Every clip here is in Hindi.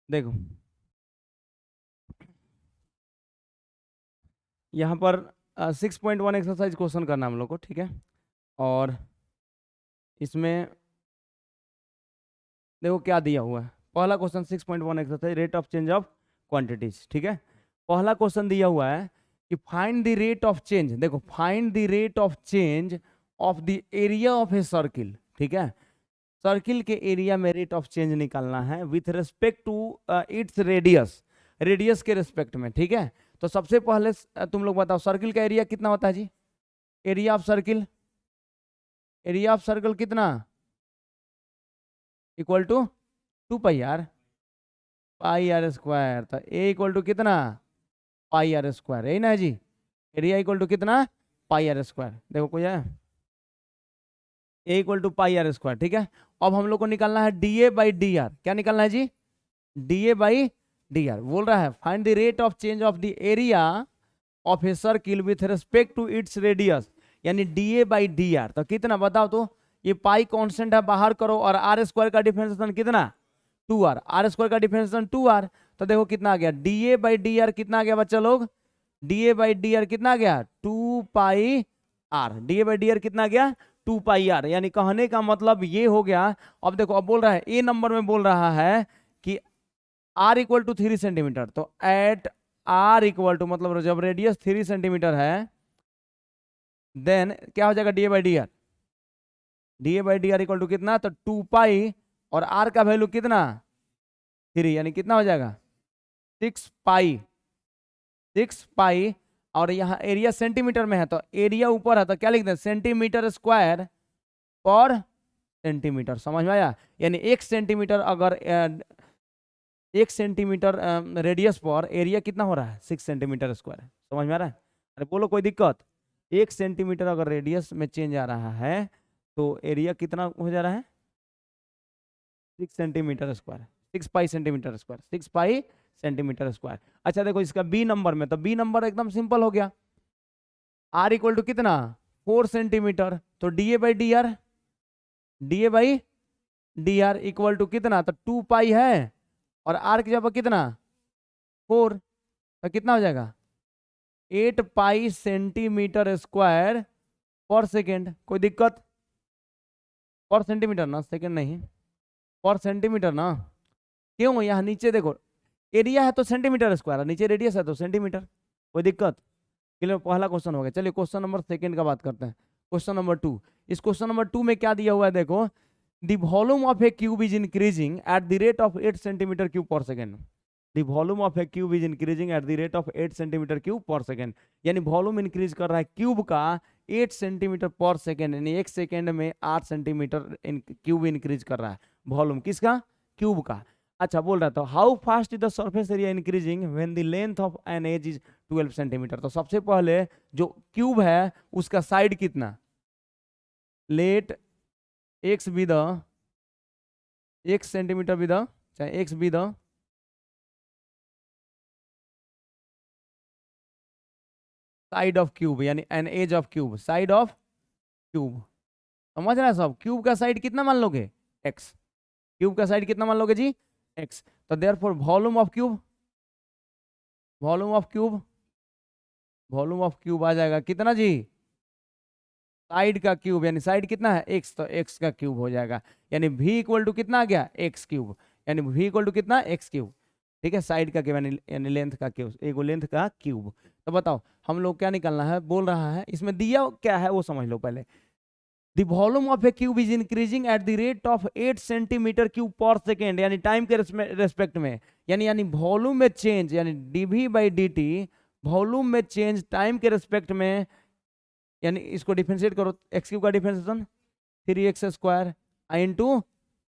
देखो यहाँ पर 6.1 एक्सरसाइज क्वेश्चन करना है हम लोग को, ठीक है। और इसमें देखो क्या दिया हुआ है। पहला question 6.1 exercise rate of change of quantities, ठीक है। पहला क्वेश्चन दिया हुआ है कि find the rate of change. देखो find the rate of change of the area of a circle, ठीक है। सर्किल के एरिया में रेट ऑफ चेंज निकालना है with respect to its radius, radius के रिस्पेक्ट में, ठीक है। तो सबसे पहले तुम लोग बताओ सर्किल का एरिया कितना होता है जी। Area of circle, area of circle कितना, equal to 2 pi R, pi are square. तो ए इक्वल टू कितना, पाई आर स्क्वायर, यही ना जी। एरिया इक्वल टू कितना, पाई आर स्क्वायर। देखो कोई है, A equal to pi are square, ठीक है। अब हम लोग को निकालना है D A by D R. क्या निकालना है जी, D A by D R. बोल रहा है find the rate of change of the area of a circle with respect to its radius, यानी D A by D R. तो कितना बताओ तो, ये पाई कांस्टेंट है, बाहर करो, और आर स्क्वायर का डिफरेंशिएशन कितना, 2r, आर स्क्वायर का डिफरेंशिएशन 2r। तो देखो कितना आ गया, D A by D R कितना आ गया बच्चा लोग, D A by D R कितना आ गया, 2 pi R. D A by D R कितना आ गया, 2 पाई आर। यानी कहने का मतलब ये हो गया। अब देखो अब बोल रहा है ए नंबर में बोल रहा है कि आर इक्वल टू 3 सेंटीमीटर। तो एट आर इक्वल टू मतलब जब रेडियस 3 सेंटीमीटर है, देन क्या हो जाएगा d A by D r, D A by D r equal to कितना, तो 2 पाई, और आर का वैल्यू कितना 3, यानी कितना हो जाएगा 6 पाई, 6 पाई। और यहाँ एरिया सेंटीमीटर में है, तो एरिया ऊपर है तो क्या लिखते हैं, सेंटीमीटर स्क्वायर पर सेंटीमीटर। समझ में आया। यानी 1 सेंटीमीटर अगर 1 सेंटीमीटर रेडियस पर एरिया कितना हो रहा है, 6 सेंटीमीटर स्क्वायर। समझ में आ रहा है। अरे बोलो कोई दिक्कत। 1 सेंटीमीटर अगर रेडियस में चेंज आ रहा है तो एरिया कितना हो जा रहा है, 6 सेंटीमीटर स्क्वायर, 6 पाई सेंटीमीटर स्क्वायर, 6 पाई सेंटीमीटर स्क्वायर। अच्छा देखो इसका बी नंबर में, तो बी नंबर एकदम सिंपल हो गया। आर इक्वल टू कितना, 4 सेंटीमीटर। तो D A by D r, D A by D r equal to कितना, तो 2 पाई है, और आर की जगह कितना 4, तो कितना हो जाएगा 8 पाई सेंटीमीटर स्क्वायर पर सेकेंड। कोई दिक्कत, पर सेंटीमीटर ना, सेकेंड नहीं, पर सेंटीमीटर ना। क्यों, यहाँ नीचे देखो एरिया है तो सेंटीमीटर स्क्वायर, नीचे रेडियस है तो सेंटीमीटर। कोई दिक्कत। क्लियर, पहला क्वेश्चन हो गया। चलिए क्वेश्चन नंबर सेकंड का बात करते हैं। क्वेश्चन नंबर 2, इस क्वेश्चन नंबर 2 में क्या दिया हुआ है देखो, the volume of a cube is increasing at the rate of 8 centimetre cube per second. The volume of a cube is increasing at the rate of 8 centimetre cube per second. यानी वॉल्यूम इंक्रीज कर रहा है क्यूब का 8 सेंटीमीटर पर सेकेंड, यानी 1 सेकेंड में 8 सेंटीमीटर क्यूब इंक्रीज कर रहा है। वॉल्यूम किसका, क्यूब का। अच्छा बोल रहा था how fast is the surface area increasing when the length of an edge is 12 centimetre. तो सबसे पहले जो क्यूब है उसका साइड कितना, let X be the, X centimetre be the, चाहे X be the side of cube, यानी an edge of cube, side of cube. समझ रहे हैं सब। क्यूब का साइड कितना मान लोगे, एक्स। क्यूब का साइड कितना मान लोगे जी, एक्स। तो therefore volume of cube, volume of cube, volume of cube आ जाएगा कितना जी, साइड का क्यूब, यानी साइड कितना है एक्स, तो एक्स का क्यूब हो जाएगा। यानी v इक्वल टू कितना आ गया, एक्स क्यूब, यानी v इक्वल टू कितना, एक्स क्यूब। ठीक है, साइड का क्यूब यानी लेंथ का क्यूब, एक लेंथ का क्यूब। तो बताओ हम लोग क्या निकालना है, बोल रहा है इसमें दिया क्या है वो समझ लो पहले। The volume of a cube is increasing at the rate of 8 centimetre cube per second, यानी टाइम के रेस्पेक्ट में। यानी वॉल्यूम में चेंज, यानी dv बाई dt, वॉल्यूम में चेंज टाइम के रेस्पेक्ट में। यानी इसको डिफरेंशिएट करो, एक्स क्यूब का differentiation 3x square into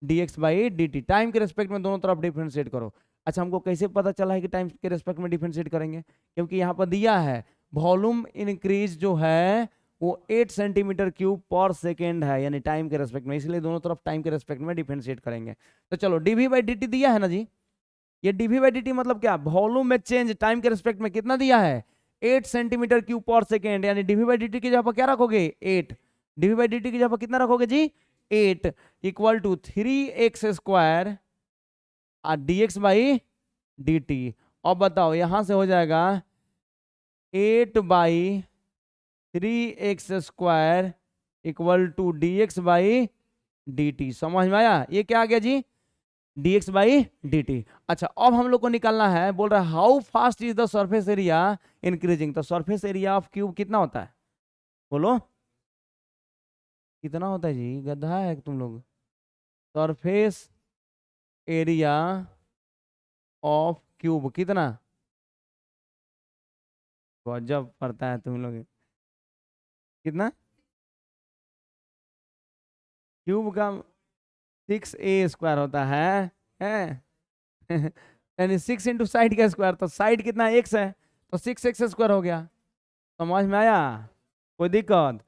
d x by D t, time के रेस्पेक्ट में दोनों तरफ डिफरेंशिएट करो। अच्छा हमको कैसे पता चला है कि टाइम के रेस्पेक्ट में डिफरेंशिएट करेंगे, क्योंकि यहाँ पर दिया है वॉल्यूम इंक्रीज जो है वो 8 सेंटीमीटर क्यूब पर सेकेंड है, यानी टाइम के रेस्पेक्ट में, इसलिए दोनों तरफ टाइम के रेस्पेक्ट में डिफरेंशिएट करेंगे। तो चलो डीवी बाई डी टी दिया है ना जी, ये डीवी बाई डी टी मतलब क्या, वॉल्यूम में चेंज टाइम के रेस्पेक्ट में कितना दिया है, 8 सेंटीमीटर क्यूब पर सेकेंड। यानी डीवी बाई डी टी की जगह पर क्या रखोगे, 8। डीवी बाई डी टी की जगह पर कितना रखोगे जी, 8 equal to 3x square dx by dt। अब बताओ यहां से हो जाएगा 8/3x² equal to dx by dt। समझ में आया? ये क्या आ गया जी? dx by dt। अच्छा अब हम लोग को निकालना है, बोल रहा है how fast is the surface area increasing. तो सरफेस एरिया ऑफ क्यूब कितना होता है? बोलो कितना होता है जी? गधा है तुम लोग। सरफेस एरिया ऑफ क्यूब कितना? गजब पड़ता है तुम लोग। कितना? क्यूब का 6a² होता है? यानी 6 इंटू साइड का स्क्वायर, तो साइड कितना x है, तो 6x² हो गया। समझ में आया? कोई दिक्कत?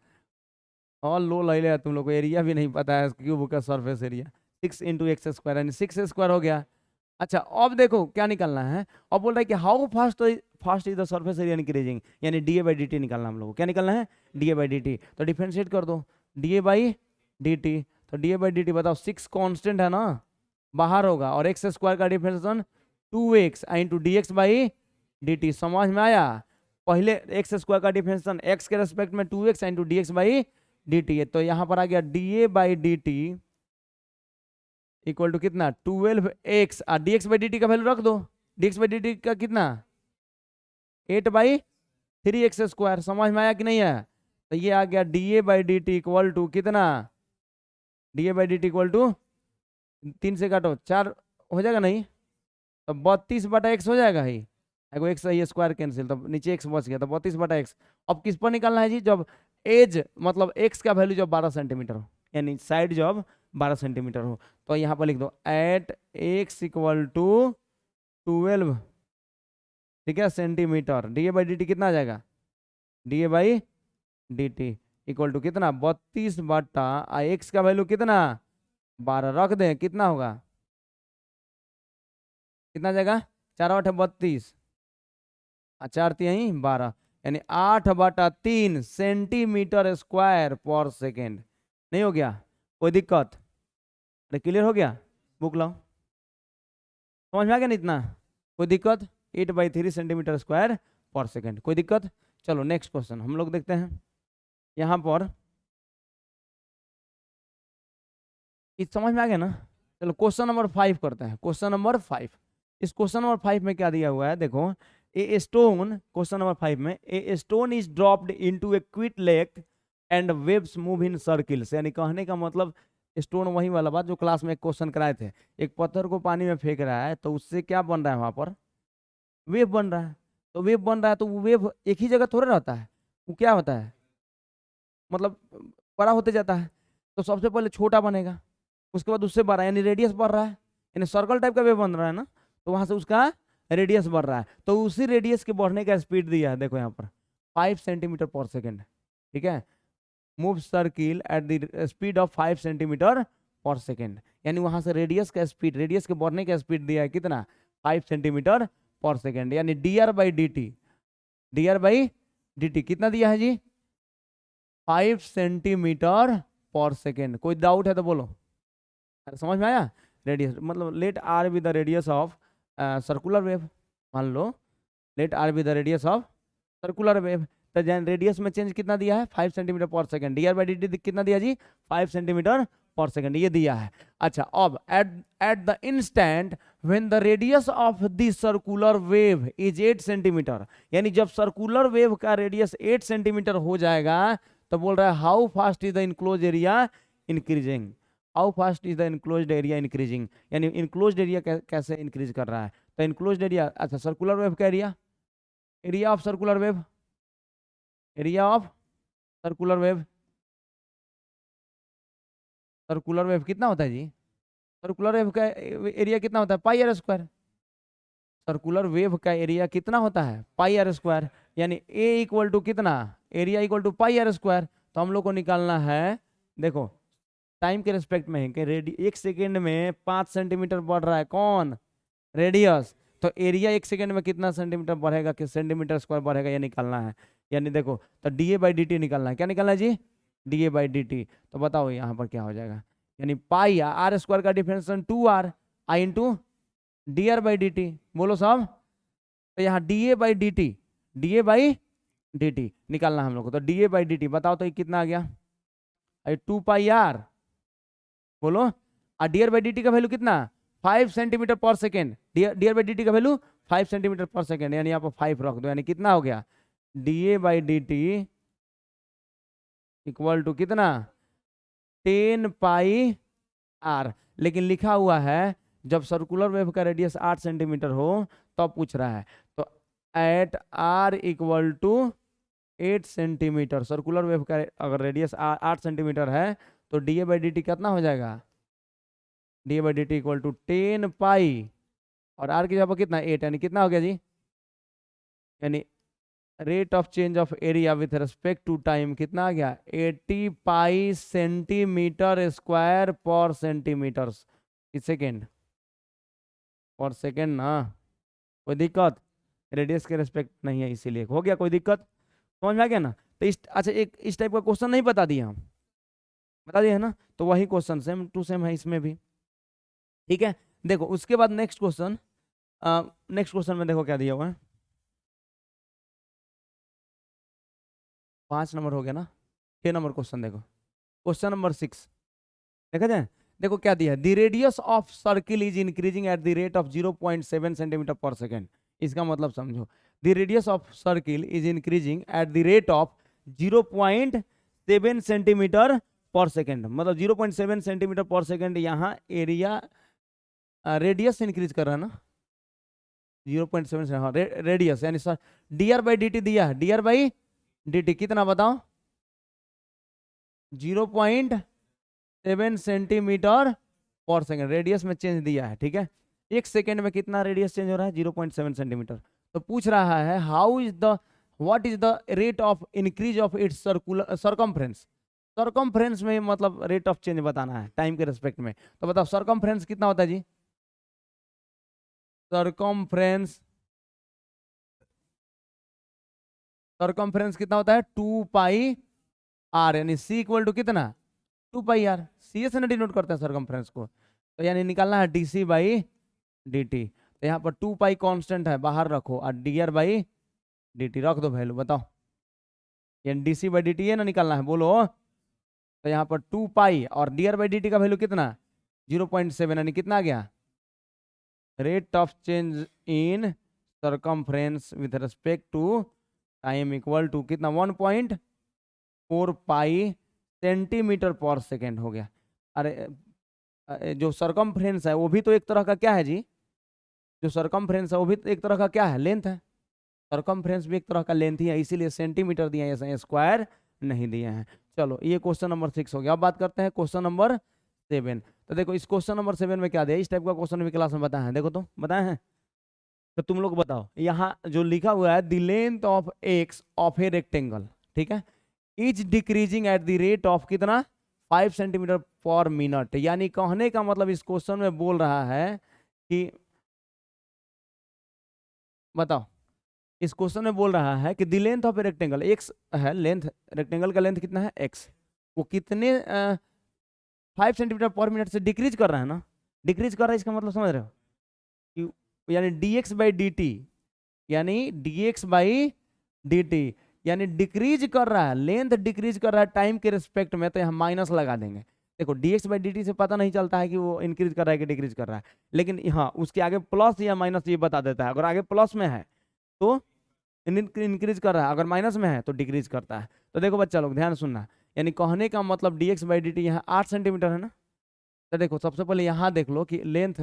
और लो ले लिया तुम लोग को, एरिया भी नहीं पता है क्यूब का सरफेस एरिया। 6 इंटू x² यानी 6a² हो गया। अच्छा अब देखो क्या निकालना है। अब बोल रहा है कि how fast is the surface area increasing, यानी D A by D T निकालना हम लोग को। क्या निकालना है? D A by D T. तो डिफरेंशिएट कर दो D A by D T. तो D A by D T बताओ, 6 कांस्टेंट है ना, बाहर होगा, और x² का differentiation 2x into d x by D T. समझ में आया? पहले x² का डिफरेंशिएशन x के रेस्पेक्ट में 2x into d x by D t है। तो यहाँ पर आ गया D A by D T equal to कितना? 12x। और dx बाई dt का वैल्यू रख दो। dx बाई dt का कितना? 8/3x²। समझ में आया कि नहीं है? तो ये आ गया da by D T equal to कितना? da by D T equal to 3 से काटो 4 हो जाएगा नहीं, तो 32/x हो जाएगा ही। एगो एक्स है, ये स्क्वायर कैंसिल, तो नीचे x बच गया, तो 32/x। अब किस पर निकालना है जी? जब एज मतलब x का वैल्यू जब 12 सेंटीमीटर हो, यानी साइड जब 12 सेंटीमीटर हो। तो यहाँ पर लिख दो एट x इक्वल टू 12, ठीक है, centimetre. D A by D T कितना आ जाएगा? D A by D T equal to कितना? 32/x का वैल्यू कितना? 12 रख दें, कितना होगा? कितना जाएगा? 4 × 8 = 32, 4 यही 12, यानी 8/3 सेंटीमीटर स्क्वायर पर सेकेंड। नहीं हो गया? कोई दिक्कत? अरे क्लियर हो गया? बुक लाओ। समझ में आ गया ना इतना? कोई दिक्कत? 8/3 सेंटीमीटर स्क्वायर पर सेकेंड। कोई दिक्कत? चलो नेक्स्ट क्वेश्चन हम लोग देखते हैं। यहाँ पर इस समझ में आ गया ना? चलो क्वेश्चन नंबर 5 करते हैं। क्वेश्चन नंबर 5, इस क्वेश्चन नंबर 5 में क्या दिया हुआ है देखो। ए स्टोन, क्वेश्चन नंबर 5 में a stone is dropped into a quick lake and waves move in circles. यानी कहने का मतलब स्टोन वही वाला बात जो क्लास में एक क्वेश्चन कराए थे। एक पत्थर को पानी में फेंक रहा है, तो उससे क्या बन रहा है? वहां पर वेव बन रहा है। तो वेव बन रहा है, तो वो वेव एक ही जगह थोड़ा रहता है, वो क्या होता है, मतलब बड़ा होते जाता है। तो सबसे पहले छोटा बनेगा, उसके बाद उससे बड़ा, यानी रेडियस बढ़ रहा है, यानी सर्कल टाइप का वेव बन रहा है ना, तो वहां से उसका रेडियस बढ़ रहा है। तो उसी रेडियस के बढ़ने का स्पीड दिया है, देखो यहाँ पर 5 सेंटीमीटर पर सेकेंड। ठीक है, move circle at the speed of 5 centimetre per second. यानी वहां से रेडियस का स्पीड, रेडियस के बढ़ने का स्पीड दिया है कितना? 5 सेंटीमीटर पर सेकेंड। यानी D are by D T, D are by D T कितना दिया है जी? 5 सेंटीमीटर पर सेकेंड। कोई डाउट है तो बोलो। समझ में आया? रेडियस मतलब let are be the radius of circular wave. मान लो let are be the radius of circular wave. तो रेडियस में चेंज कितना दिया है? 5 centimetre per second. D are by D T कितना दिया जी? 5 सेंटीमीटर पर सेकेंड, ये दिया है। अच्छा अब at the instant when the radius of the circular wave is 8 centimetre, यानी जब सर्कुलर वेव का रेडियस 8 सेंटीमीटर हो जाएगा, तो बोल रहा है how fast is the enclose area increasing. How fast is the enclosed area increasing, यानी इनक्लोज्ड एरिया कैसे इंक्रीज कर रहा है? तो इनक्लोज्ड एरिया, अच्छा सर्कुलर वेव का area, area of circular wave, area of circular wave, circular wave कितना होता है जी? सर्कुलर वेव का एरिया कितना होता है? Pi are square. Circular wave का एरिया कितना होता है? Pi are square. यानी ए इक्वल टू कितना? Area equal to pi are square. तो हम लोग को निकालना है, देखो टाइम के रिस्पेक्ट में है कि 1 सेकेंड में 5 सेंटीमीटर बढ़ रहा है, कौन? रेडियस। तो एरिया 1 सेकेंड में कितना सेंटीमीटर बढ़ेगा, कि सेंटीमीटर स्क्वायर बढ़ेगा, ये निकालना है। यानी देखो तो D A by D T निकालना है। क्या निकालना है जी? D A by D T. तो बताओ यहाँ पर क्या हो जाएगा? यानी पाई आर स्क्वायर का differentiation 2r, I into D R by D T, बोलो साहब। तो यहाँ D A by D T, D A by D T निकालना हम लोग को। तो D A by D T बताओ तो ये कितना आ गया, अरे 2 पाई आर, बोलो। और D R by D t का वैल्यू कितना, 5 centimetre per second. D are by D t का वैल्यू 5 सेंटीमीटर पर सेकेंड, यानी यहाँ पर 5 रख दो, यानी कितना हो गया, D A by D T equal to कितना, 10 पाई आर। लेकिन लिखा हुआ है जब सर्कुलर वेव का रेडियस 8 सेंटीमीटर हो तब पूछ रहा है। तो at r equal to 8 centimetre, circular wave का अगर रेडियस 8 सेंटीमीटर है तो D A by D T कितना हो जाएगा, d A by D T equal to 10 pi, और आर की जगह पर कितना 8, यानी कितना हो गया जी, यानी rate of change of area with respect to time कितना आ गया, 80 pi centimetre square per centimetre second, per second ना। कोई दिक्कत, रेडियस के रेस्पेक्ट नहीं है इसीलिए हो गया, कोई दिक्कत, समझ में आ गया ना। तो इस अच्छा एक इस टाइप का क्वेश्चन नहीं बता दिया हम, बता दिया है ना, तो वही क्वेश्चन सेम टू सेम है इसमें भी, ठीक है। देखो उसके बाद नेक्स्ट क्वेश्चन, नेक्स्ट क्वेश्चन में देखो क्या दिया हुआ है, 5 नंबर हो गया ना, 6 नंबर क्वेश्चन देखो, क्वेश्चन नंबर 6 देखा जाए। देखो क्या दिया है, the radius of circle is increasing at the rate of 0.7 centimetre per second. इसका मतलब समझो, the radius of circle is increasing at the rate of 0.7 centimetre per second, मतलब 0.7 सेंटीमीटर पर सेकेंड। यहाँ एरिया रेडियस इंक्रीज कर रहा है ना, 0.7 हाँ रेडियस, यानी sir D R by D T दिया है, D R by D T कितना बताओ, 0.7 सेंटीमीटर पर सेकेंड, रेडियस में चेंज दिया है, ठीक है। 1 सेकेंड में कितना रेडियस चेंज हो रहा है, 0.7 सेंटीमीटर। तो पूछ रहा है how is the what is the rate of increase of its circular circumference, circumference में मतलब रेट ऑफ चेंज बताना है टाइम के रेस्पेक्ट में। तो बताओ सरकमफ्रेंस कितना होता है जी, सरकमफ्रेंस, सरकमफ्रेंस कितना होता है 2 पाई आर, यानी सी इक्वल टू कितना 2 पाई आर, सी से ना डिनोट करते हैं सरकमफ्रेंस को। तो यानी निकालना है d c by D T. तो यहाँ पर 2 पाई कांस्टेंट है, बाहर रखो, और D R by D t रख दो वैल्यू, बताओ यानी d c by D t है ना निकालना है, बोलो। तो यहाँ पर 2 पाई और D R by D t का वैल्यू कितना 0.7, यानी कितना आ गया, rate of change in circumference with respect to time equal to कितना 1.4 पाई सेंटीमीटर पर सेकेंड हो गया। अरे जो सरकमफ्रेंस है वो भी तो एक तरह का क्या है जी, जो सरकमफ्रेंस है वो भी तो एक तरह का क्या है, लेंथ है। सरकमफ्रेंस भी एक तरह का लेंथ ही है, इसीलिए सेंटीमीटर दिया है, स्क्वायर नहीं दिए हैं। चलो ये क्वेश्चन नंबर 6 हो गया। अब बात करते हैं क्वेश्चन नंबर 7। तो देखो इस क्वेश्चन नंबर 7 में क्या दिया, इस टाइप का क्वेश्चन भी क्लास में बताया है, देखो तो बताए हैं। तो तुम लोग बताओ, यहाँ जो लिखा हुआ है the length of x of a rectangle, ठीक है, is decreasing eight the rate of कितना 5 सेंटीमीटर पर मिनट। यानी कहने का मतलब इस क्वेश्चन में बोल रहा है कि बताओ, इस क्वेश्चन में बोल रहा है कि the length of a rectangle, x है लेंथ, रेक्टेंगल का लेंथ कितना है एक्स, वो कितने 5 सेंटीमीटर पर मिनट से डिक्रीज कर रहा है ना, डिक्रीज कर रहा है, इसका मतलब समझ रहे हो कि यानी dx बाई डी टी, यानी dx बाई डी टी, यानी डिक्रीज कर रहा है, लेंथ डिक्रीज कर रहा है टाइम के रिस्पेक्ट में, तो यहाँ माइनस लगा देंगे। देखो dx बाई डी टी से पता नहीं चलता है कि वो इंक्रीज कर रहा है कि डिक्रीज कर रहा है, लेकिन हाँ उसके आगे प्लस या माइनस ये बता देता है। अगर आगे प्लस में है तो इंक्रीज कर रहा है, अगर माइनस में है तो डिक्रीज करता है। तो देखो बच्चा लोग ध्यान सुनना, यानी कहने का मतलब dx बाई डी टी यहाँ 8 सेंटीमीटर है ना। तो देखो सबसे पहले यहाँ देख लो कि length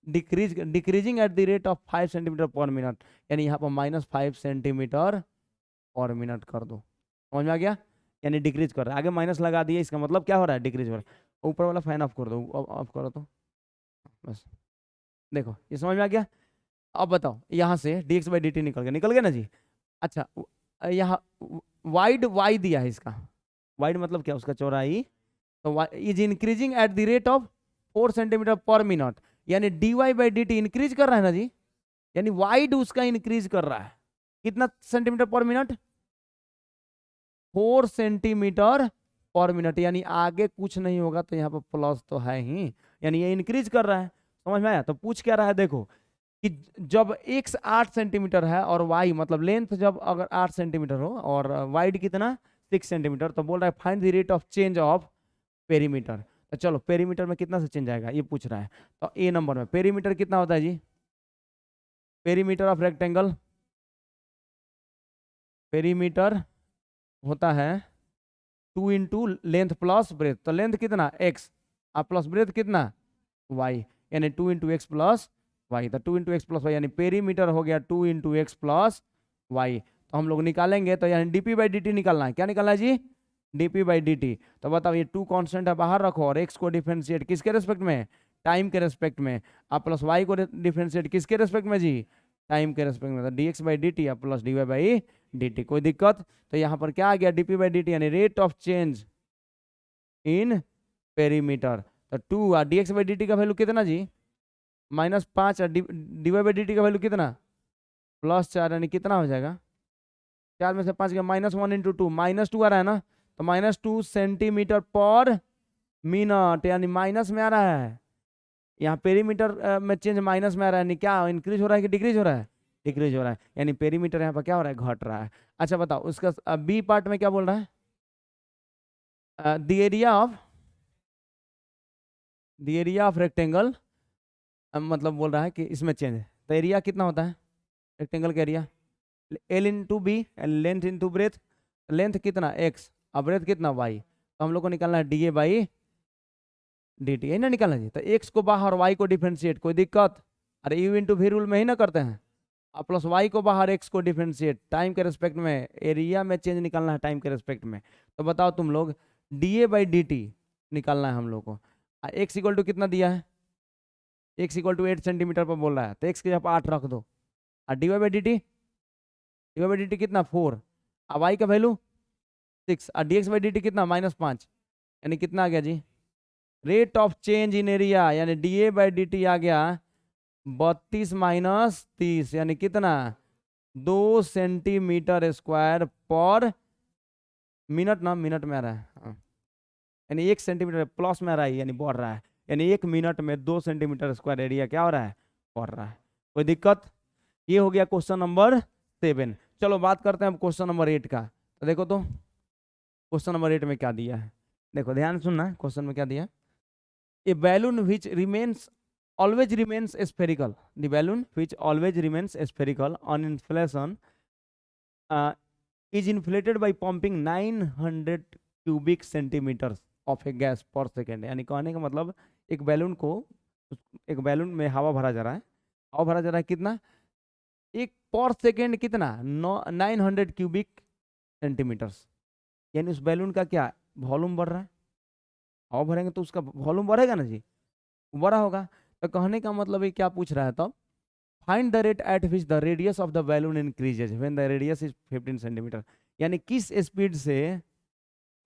decreasing eight the rate of 5 centimetre पर मिनट, यानी यहाँ पर -5 सेंटीमीटर पर मिनट कर दो, समझ में आ गया, यानी डिक्रीज कर रहा है, आगे माइनस लगा दिए, इसका मतलब क्या हो रहा है, डिक्रीज हो रहा है। ऊपर वाला फैन ऑफ कर दो, ऑफ करो तो बस, देखो ये समझ में आ गया। अब बताओ यहाँ से dx बाई डी टी निकल गया ना जी। अच्छा यहाँ वाइड वाई दिया है, इसका वाइड मतलब क्या, उसका चौड़ाई, तो is increasing at the rate of 4 centimetre पर मिनट, यानी dy by D T increase कर रहा है ना जी, यानी वाइड उसका इंक्रीज कर रहा है, कितना सेंटीमीटर पर मिनट 4 सेंटीमीटर पर मिनट, यानी आगे कुछ नहीं होगा तो यहाँ पर प्लस तो है ही, यानी ये इंक्रीज कर रहा है, समझ में आया। तो पूछ क्या रहा है देखो, कि जब x 8 सेंटीमीटर है और y मतलब लेंथ जब अगर 8 सेंटीमीटर हो और वाइड कितना 6 सेंटीमीटर, तो बोल रहा है find the rate of change of perimeter. तो चलो पेरीमीटर में कितना से चेंज आएगा ये पूछ रहा है। तो ए नंबर में पेरीमीटर कितना होता है जी? पेरीमीटर ऑफ रेक्टेंगल, पेरीमीटर होता है 2 इंटू लेंथ प्लस ब्रेथ। तो लेंथ कितना x और प्लस ब्रेथ कितना y, यानी 2 इंटू एक्स प्लस वाई। तो 2 इंटू एक्स प्लस वाई यानी पेरीमीटर हो गया 2 इंटू एक्स प्लस वाई। तो हम लोग निकालेंगे तो यानी डीपी बाई डी टी निकालना है। क्या निकालना है जी? DP by D T. तो बताओ ये 2 कांस्टेंट है बाहर रखो और एक्स को डिफरेंशिएट किसके रेस्पेक्ट में? टाइम के रेस्पेक्ट में। आप प्लस वाई को डिफरेंशिएट किसके रेस्पेक्ट में जी? टाइम के रेस्पेक्ट में। तो d x by D t plus d Y by D T. कोई दिक्कत? तो यहाँ पर क्या आ गया? डीपी बाई डी टी यानी rate of change in perimeter. तो 2 और D x by D t का वैल्यू कितना जी? -5 और D Y by D t का वैल्यू कितना? +4, यानी कितना हो जाएगा? 4 में से 5 गया -1 इंटू 2, -2 आ रहा है ना, तो -2 सेंटीमीटर पर मिनट, यानी माइनस में आ रहा है। यहाँ पेरीमीटर में चेंज माइनस में आ रहा है, यानी क्या इंक्रीज हो रहा है कि डिक्रीज हो रहा है? डिक्रीज हो रहा है, यानी पेरीमीटर यहाँ पर क्या हो रहा है? घट रहा है। अच्छा बताओ उसका बी पार्ट में क्या बोल रहा है? द एरिया ऑफ रेक्टेंगल, मतलब बोल रहा है कि इसमें चेंज है। तो एरिया कितना होता है रेक्टेंगल का? Area l into b, length into breadth. Length कितना x और ब्रेथ कितना y। तो हम लोग को निकालना है D A by D t, यही ना निकालना जी। तो x को बाहर y को डिफरेंशिएट, कोई दिक्कत? अरे यू इंटू वी रूल में ही ना करते हैं। और प्लस y को बाहर x को डिफरेंशिएट टाइम के रेस्पेक्ट में, एरिया में चेंज निकालना है टाइम के रेस्पेक्ट में। तो बताओ तुम लोग D A by D T निकालना है हम लोग को। x इक्वल टू कितना दिया है? x इक्वल टू 8 सेंटीमीटर पर बोल रहा है, तो x के जगह 8 रख दो। और D Y by D T, D Y by D T कितना 4, अब y का वैल्यू 6, और D x by D T कितना -5, यानी कितना आ गया जी? Rate of change in area, यानी D A by D T आ गया 32 - 30, यानी कितना? 2 सेंटीमीटर स्क्वायर पर मिनट ना, मिनट में आ रहा है हाँ। यानी 1 सेंटीमीटर प्लस में आ रहा है, यानी बढ़ रहा है, यानी 1 मिनट में 2 सेंटीमीटर स्क्वायर एरिया क्या हो रहा है? बढ़ रहा है। कोई दिक्कत? ये हो गया क्वेश्चन नंबर 7। चलो बात करते हैं अब क्वेश्चन नंबर 8 का। तो देखो तो क्वेश्चन नंबर 8 में क्या दिया है, देखो ध्यान सुनना। क्वेश्चन में क्या दिया? A balloon which remains always remains spherical, the balloon which always remains spherical on inflation is inflated by pumping 900 cubic centimeters of a gas per second। यानी कहने का मतलब एक बैलून को, एक बैलून में हवा भरा जा रहा है, हवा भरा जा रहा है कितना? एक पर सेकेंड कितना? 900 क्यूबिक सेंटीमीटर्स। यानी उस बैलून का क्या वॉल्यूम बढ़ रहा है? हवा भरेंगे तो उसका वॉल्यूम बढ़ेगा ना जी, बड़ा होगा। तो कहने का मतलब ये क्या पूछ रहा है? तब find the rate at which the radius of the balloon increases when the radius is 15 centimetre. यानी किस स्पीड से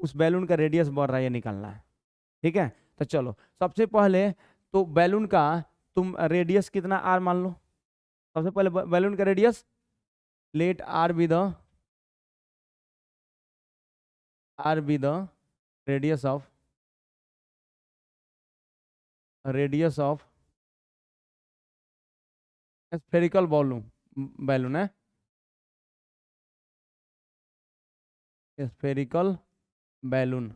उस बैलून का रेडियस बढ़ रहा है ये निकालना है। ठीक है, तो चलो सबसे पहले तो बैलून का तुम रेडियस कितना आर मान लो। सबसे पहले बैलून का radius, let are be the radius of spherical balloon है, स्फेरिकल बैलून।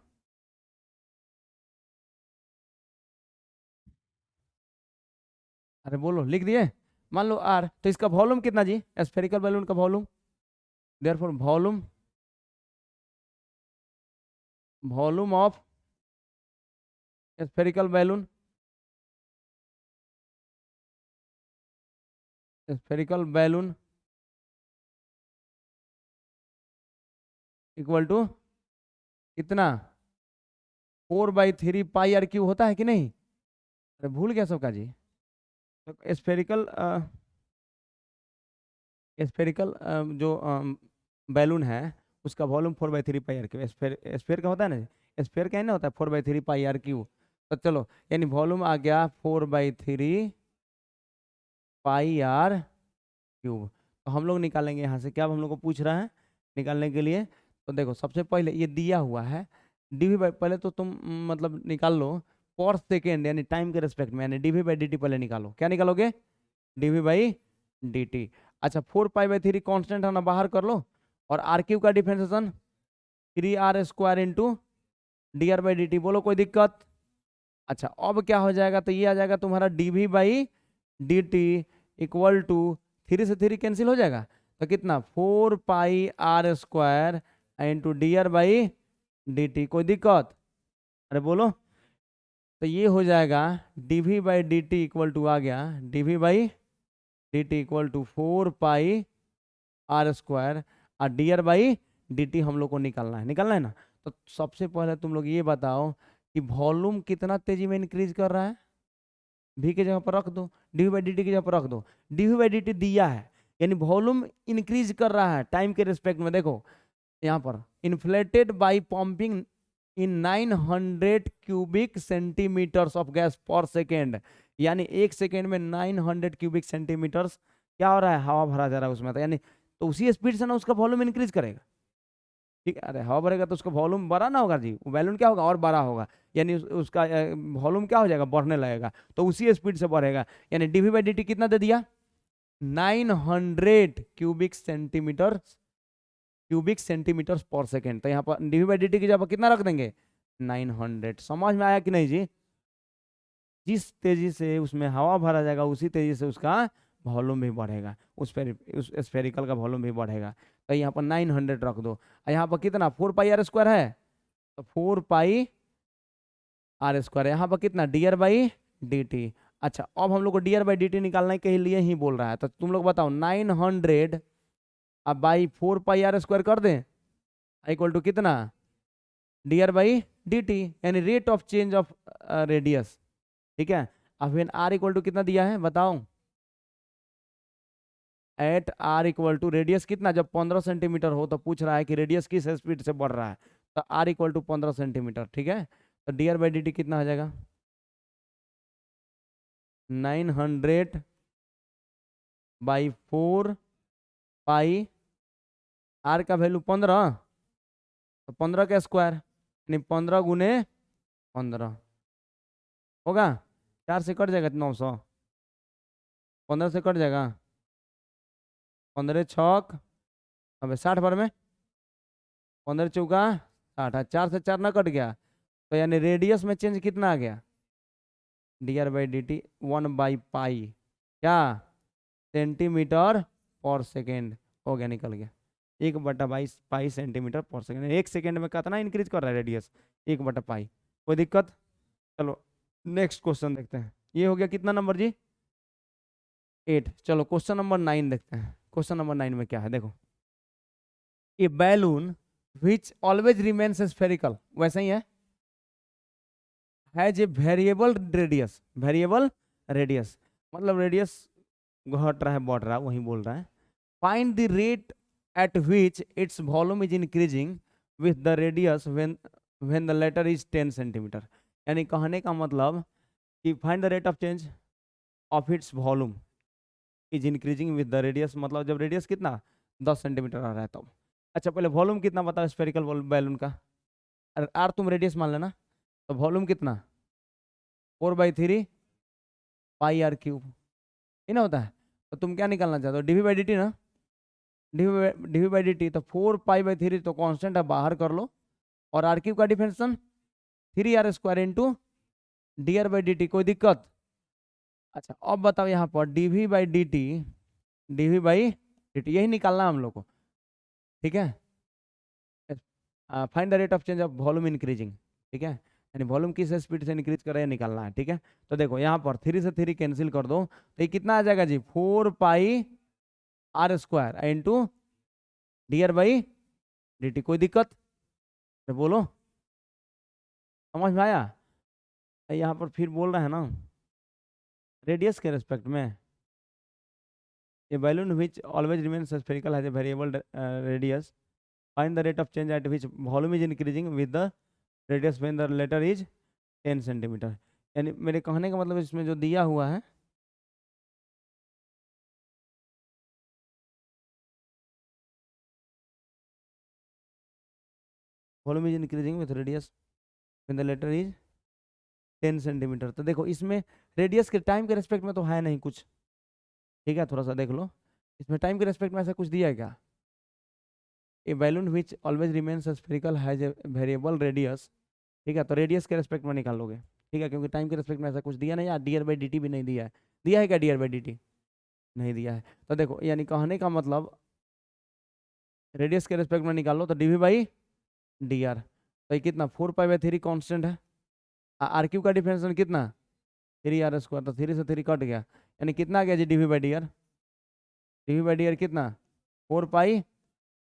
अरे बोलो, लिख दिए? मान लो आर, तो इसका वॉल्यूम कितना जी? स्फेरिकल बैलून का volume, therefore volume of spherical balloon, spherical balloon equal to कितना? 4/3 पाई आर क्यू होता है कि नहीं? अरे भूल गया सबका जी। तो स्फेरिकल जो बैलून है उसका volume 4/3 pi r cube. Sphere का होता है ना, स्फेयर का ही ना होता है 4/3 पाई आर क्यू। तो चलो यानी वॉल्यूम आ गया 4/3 पाई आर क्यूब। तो हम लोग निकालेंगे यहाँ से, क्या हम लोग को पूछ रहा है निकालने के लिए? तो देखो सबसे पहले ये दिया हुआ है डीवी बाई, पहले तो तुम मतलब निकाल लो पर सेकेंड, यानी टाइम के रेस्पेक्ट में, यानी डीवी बाई डी टी पहले निकालो। क्या निकालोगे? D v by D t. अच्छा 4 पाई बाई 3 कॉन्स्टेंट है ना, बाहर कर लो। और आर क्यूब का differentiation 3r² into D R by D T. बोलो कोई दिक्कत? अच्छा अब क्या हो जाएगा, तो ये आ जाएगा तुम्हारा DV by D T equal to 3 से 3 कैंसिल हो जाएगा, तो कितना 4 pi r² into D R by D T. कोई दिक्कत? अरे बोलो। तो ये हो जाएगा DV by D T equal to, आ गया DV by D T equal to 4 pi r² और D R by D T हम लोग को निकालना है ना। तो सबसे पहले तुम लोग ये बताओ कि वॉल्यूम कितना तेजी में इंक्रीज कर रहा है। v के जगह पर रख दो, डीवी बाई डी टी की जगह पर रख दो। डीवी बाई डी टी दिया है, यानी वॉल्यूम इंक्रीज कर रहा है टाइम के रिस्पेक्ट में। देखो यहाँ पर inflated by pumping in 900 cubic centimetres of gas per second, यानी 1 सेकेंड में 900 क्यूबिक सेंटीमीटर्स क्या हो रहा है, हवा भरा जा रहा है उसमें। तो यानी तो उसी स्पीड से ना उसका वॉल्यूम इंक्रीज करेगा। ठीक है, अरे हवा भरेगा तो उसका वॉल्यूम बड़ा ना होगा जी, बैलून क्या होगा और बड़ा होगा, यानी उसका वॉल्यूम क्या हो जाएगा, बढ़ने लगेगा। तो उसी स्पीड से बढ़ेगा, यानी डीवी बाई डी टी कितना दे दिया, 900 क्यूबिक सेंटीमीटर्स पर सेकेंड। तो यहाँ पर डीवी बाई डी टी की जगह कितना रख देंगे, 900। समझ में आया कि नहीं जी? जिस तेजी से उसमें हवा भरा जाएगा उसी तेजी से उसका वॉल्यूम भी बढ़ेगा, उस स्फेरिकल का वॉल्यूम भी बढ़ेगा। तो यहाँ पर 900 रख दो। और यहाँ पर कितना 4 पाई r² है, तो 4 पाई r²। यहाँ पर कितना D are by D t. अच्छा अब हम लोग को D R by D T निकालने के लिए ही बोल रहा है, तो तुम लोग बताओ 900 अब बाई 4 पाई r² कर दें, इक्वल टू कितना D are by D T, यानी rate of change of radius. ठीक है, अब फिर आर इक्वल टू कितना दिया है बताओ, at r equal to radius कितना, जब 15 सेंटीमीटर हो तो पूछ रहा है कि रेडियस किस स्पीड से बढ़ रहा है, तो आर इक्वल टू 15 सेंटीमीटर। ठीक है, तो D R by D T कितना हो जाएगा, 900 बाई 4 पाई, आर का वैल्यू 15, तो 15 का स्क्वायर यानी 15 गुने 15 होगा, 4 से कट जाएगा 900, 15 से कट जाएगा 15 छक, अब 60 बार में 15 चौका 60, 4 से 4 ना कट गया, तो यानी रेडियस में चेंज कितना आ गया, D are by D T 1/पाई क्या सेंटीमीटर पर सेकेंड हो गया, निकल गया 1/22 सेंटीमीटर पर सेकेंड। 1 सेकेंड में कितना इंक्रीज कर रहा है रेडियस, 1/पाई। कोई दिक्कत? चलो नेक्स्ट क्वेश्चन देखते हैं। ये हो गया कितना नंबर जी, 8। चलो क्वेश्चन नंबर 9 देखते हैं। क्वेश्चन नंबर 9 में क्या है देखो, A balloon which always remains spherical, वैसे ही है, has a variable radius, variable radius मतलब रेडियस घट रहा है बढ़ रहा है वही बोल रहा है। Find the rate at which its volume is increasing with the radius when the letter is 10 centimetre. यानी कहने का मतलब कि find the rate of change of its volume is increasing with the radius, मतलब जब रेडियस कितना 10 सेंटीमीटर आ रहा है तब। अच्छा पहले वॉल्यूम कितना बताओ स्फेरिकल बैलून का, आर तुम रेडियस मान लेना, तो वॉल्यूम कितना 4/3 पाई r³ ये ना होता है। तो तुम क्या निकालना चाहते हो, डीवी बाई डी टी ना, डीवी बाई डी टी, तो 4 पाई/3 तो कांस्टेंट है बाहर कर लो, और r³ का differentiation 3r² into D R by D T. कोई दिक्कत? अच्छा अब बताओ यहाँ पर dv by D t, dv by D t यही निकालना है हम लोग को। ठीक है, find the rate of change of volume increasing. ठीक है, यानी वॉल्यूम किस स्पीड से इंक्रीज कर रहा है निकालना है। ठीक है, तो देखो यहाँ पर 3 से 3 कैंसिल कर दो, तो ये कितना आ जाएगा जी 4 pi r² into D R by D T. कोई दिक्कत? तो बोलो समझ में आया? यहाँ पर फिर बोल रहा है ना रेडियस के रेस्पेक्ट में, ये balloon which always remains spherical has a variable radius, find the rate of change at which volume is increasing with the radius when the letter is 10 centimetre. यानी मेरे कहने का मतलब इसमें जो दिया हुआ है volume is increasing with radius when the letter is 10 centimetre, तो देखो इसमें रेडियस के टाइम के रेस्पेक्ट में तो है नहीं कुछ, ठीक है, थोड़ा सा देख लो इसमें टाइम के रेस्पेक्ट में ऐसा कुछ दिया है क्या? A balloon which always remains spherical has a variable radius. ठीक है, तो रेडियस के रेस्पेक्ट में निकालोगे। ठीक है, क्योंकि टाइम के रेस्पेक्ट में ऐसा कुछ दिया नहीं यार, D R by D T भी नहीं दिया है। दिया है क्या D R by D T? नहीं दिया है। तो देखो यानी कहने का मतलब रेडियस के रेस्पेक्ट में निकाल लो तो d v by D R. तो ये कितना 4 पाई/3 कांस्टेंट है। आर क्यू का डिफरेंशियल कितना 3r², तो 3 से 3 कट गया, यानी कितना आ गया जी d v by D r? D v by D R कितना 4 पाई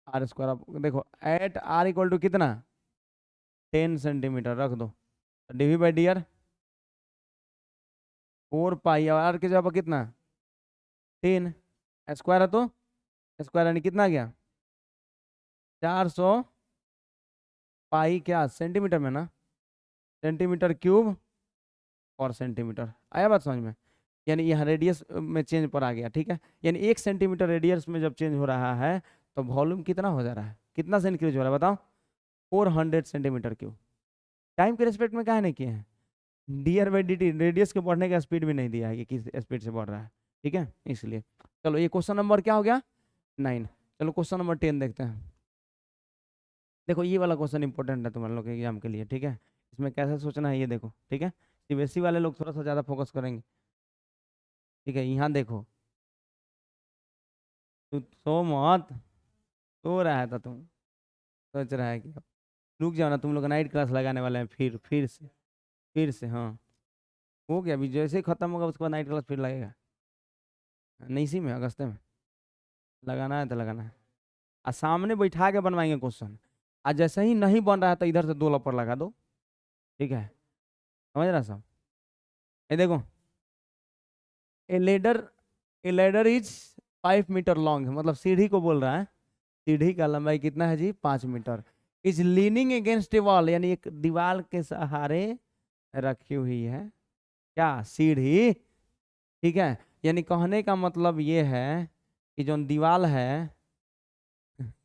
r²। अब देखो एट r इक्वल टू कितना 10 सेंटीमीटर रख दो, d v by D r 4 pi, और आर की जगह पर कितना 10 स्क्वायर है, तो स्क्वायर यानी कितना आ गया 400 पाई क्या सेंटीमीटर में ना, सेंटीमीटर क्यूब और सेंटीमीटर। आया बात समझ में? यानी यहाँ रेडियस में चेंज पर आ गया। ठीक है, यानी 1 सेंटीमीटर रेडियस में जब चेंज हो रहा है तो वॉल्यूम कितना हो जा रहा है, कितना से इंक्रीज हो रहा है बताओ? 400 सेंटीमीटर क्यूब। टाइम के रेस्पेक्ट में क्या नहीं किए हैं, D R by D T, radius के बढ़ने का स्पीड भी नहीं दिया है कि किस स्पीड से बढ़ रहा है। ठीक है, इसलिए चलो ये क्वेश्चन नंबर क्या हो गया 9। चलो क्वेश्चन नंबर 10 देखते हैं। देखो ये वाला क्वेश्चन इंपॉर्टेंट है तुम्हारे लोग के एग्जाम के लिए। ठीक है, इसमें कैसे सोचना है ये देखो। ठीक है, सीबीएसई वाले लोग थोड़ा सा ज़्यादा फोकस करेंगे। ठीक है, यहाँ देखो, तू सो मत, सो रहा है था तुम, सोच रहा है कि रुक जाओ ना, तुम लोग नाइट क्लास लगाने वाले हैं फिर से हाँ, हो गया अभी, जैसे ही खत्म होगा उसके बाद नाइट क्लास फिर लगेगा। नहीं, इसी में अगस्त में लगाना है तो लगाना है। और सामने बैठा के बनवाएंगे क्वेश्चन, आज जैसे ही नहीं बन रहा है तो इधर से 2 लपर लगा दो। ठीक है, समझ रहा सब? ये देखो, ए लेडर इज 5 मीटर लॉन्ग, मतलब सीढ़ी को बोल रहा है, सीढ़ी का लंबाई कितना है जी 5 metre. Is leaning against a wall, यानी एक दीवार के सहारे रखी हुई है क्या सीढ़ी। ठीक है, यानी कहने का मतलब ये है कि जो दीवार है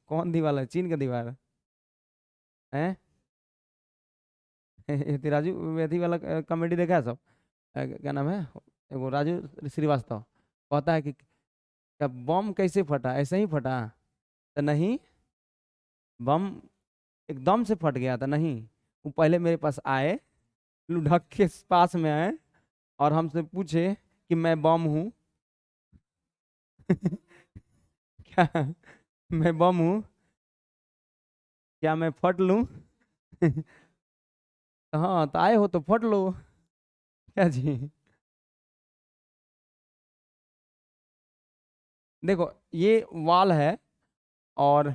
कौन दीवार है, चीन का दीवार है। राजू वेदी वाला कॉमेडी देखा है सब? क्या नाम है वो, राजू श्रीवास्तव कहता है कि क्या बम कैसे फटा, ऐसे ही फटा? तो नहीं, बम एकदम से फट गया था नहीं, वो पहले मेरे पास आए, लुढ़क के पास में आए और हमसे पूछे कि मैं बम हूँ क्या मैं बम हूँ, क्या मैं फट लूँ? हाँ, तो आए हो तो फट लो क्या जी। देखो ये वाल है और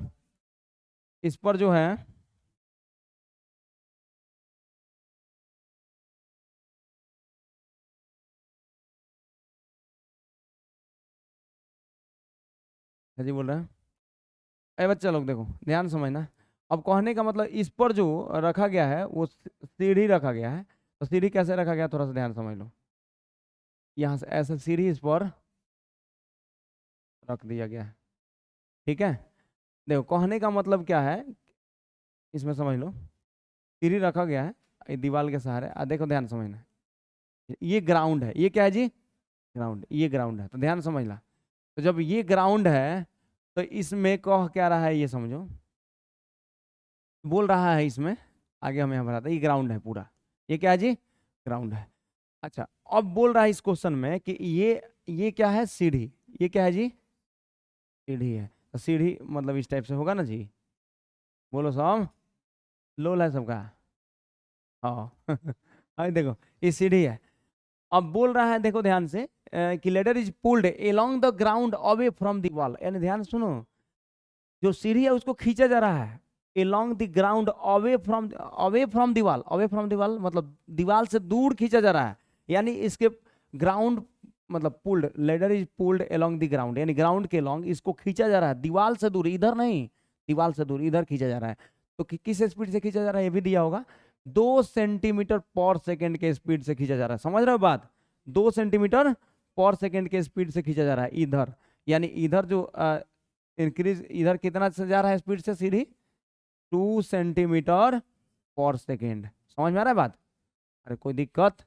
इस पर जो है जी बोल रहे हैं, अरे बच्चा लोग देखो ध्यान समझना। अब कहने का मतलब इस पर जो रखा गया है वो सीढ़ी रखा गया है, तो सीढ़ी कैसे रखा गया थोड़ा सा ध्यान समझ लो। यहाँ से ऐसे सीढ़ी इस पर रख दिया गया है। ठीक है, देखो कहने का मतलब क्या है, इसमें समझ लो, सीढ़ी रखा गया है ये दीवार के सहारे। देखो ध्यान समझना, ये ग्राउंड है, ये क्या है जी ग्राउंड, ये ग्राउंड है, तो ध्यान समझना। तो जब ये ग्राउंड है तो इसमें कह क्या रहा है ये समझो, बोल रहा है इसमें, आगे हम यहाँ बताते हैं, ये ग्राउंड है पूरा, ये क्या है जी ग्राउंड है। अच्छा, अब बोल रहा है इस क्वेश्चन में कि ये क्या है सीढ़ी, ये क्या है जी सीढ़ी है, तो सीढ़ी मतलब इस टाइप से होगा ना जी, बोलो सब, लोल है सबका। हाँ अरे देखो ये सीढ़ी है। अब बोल रहा है देखो ध्यान से कि ladder is pulled along the ground away from the wall, यानी ध्यान सुनो, जो सीढ़ी है उसको खींचा जा रहा है along the ground away from the wall, away from the wall मतलब दीवार से दूर खींचा जा रहा है, यानी इसके ग्राउंड मतलब pulled, ladder is pulled along the ground, यानी ग्राउंड के अलोंग इसको खींचा जा रहा है, दीवार से दूर, इधर नहीं, दीवार से दूर इधर खींचा जा रहा है। तो किस स्पीड से खींचा जा रहा है ये भी दिया होगा, 2 सेंटीमीटर पर सेकेंड के स्पीड से खींचा जा रहा है। समझ रहे हो बात, 2 सेंटीमीटर पर सेकेंड के स्पीड से खींचा जा रहा है इधर, यानी इधर जो इंक्रीज इधर कितना से जा रहा है स्पीड से सीढ़ी 2 सेंटीमीटर पर सेकेंड। समझ में आ रहा है बात? अरे कोई दिक्कत,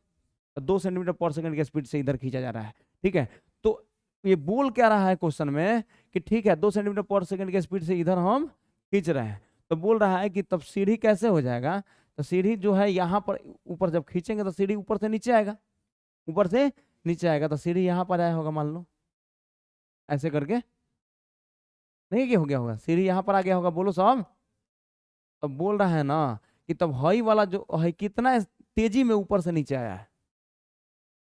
2 सेंटीमीटर पर सेकेंड के स्पीड से इधर खींचा जा रहा है। ठीक है, तो ये बोल क्या रहा है क्वेश्चन में कि ठीक है 2 सेंटीमीटर पर सेकंड के स्पीड से इधर हम खींच रहे हैं, तो बोल रहा है कि तब सीढ़ी कैसे हो जाएगा, तो सीढ़ी जो है यहाँ पर ऊपर जब खींचेंगे तो सीढ़ी ऊपर से नीचे आएगा, ऊपर से नीचे आएगा, तो सीढ़ी यहाँ पर आया होगा, मान लो ऐसे करके, नहीं क्या हो गया होगा, सीढ़ी यहाँ पर आ गया होगा, बोलो सब। तब बोल रहा है ना कि तब हई वाला जो है कितना तेजी में ऊपर से नीचे आया है।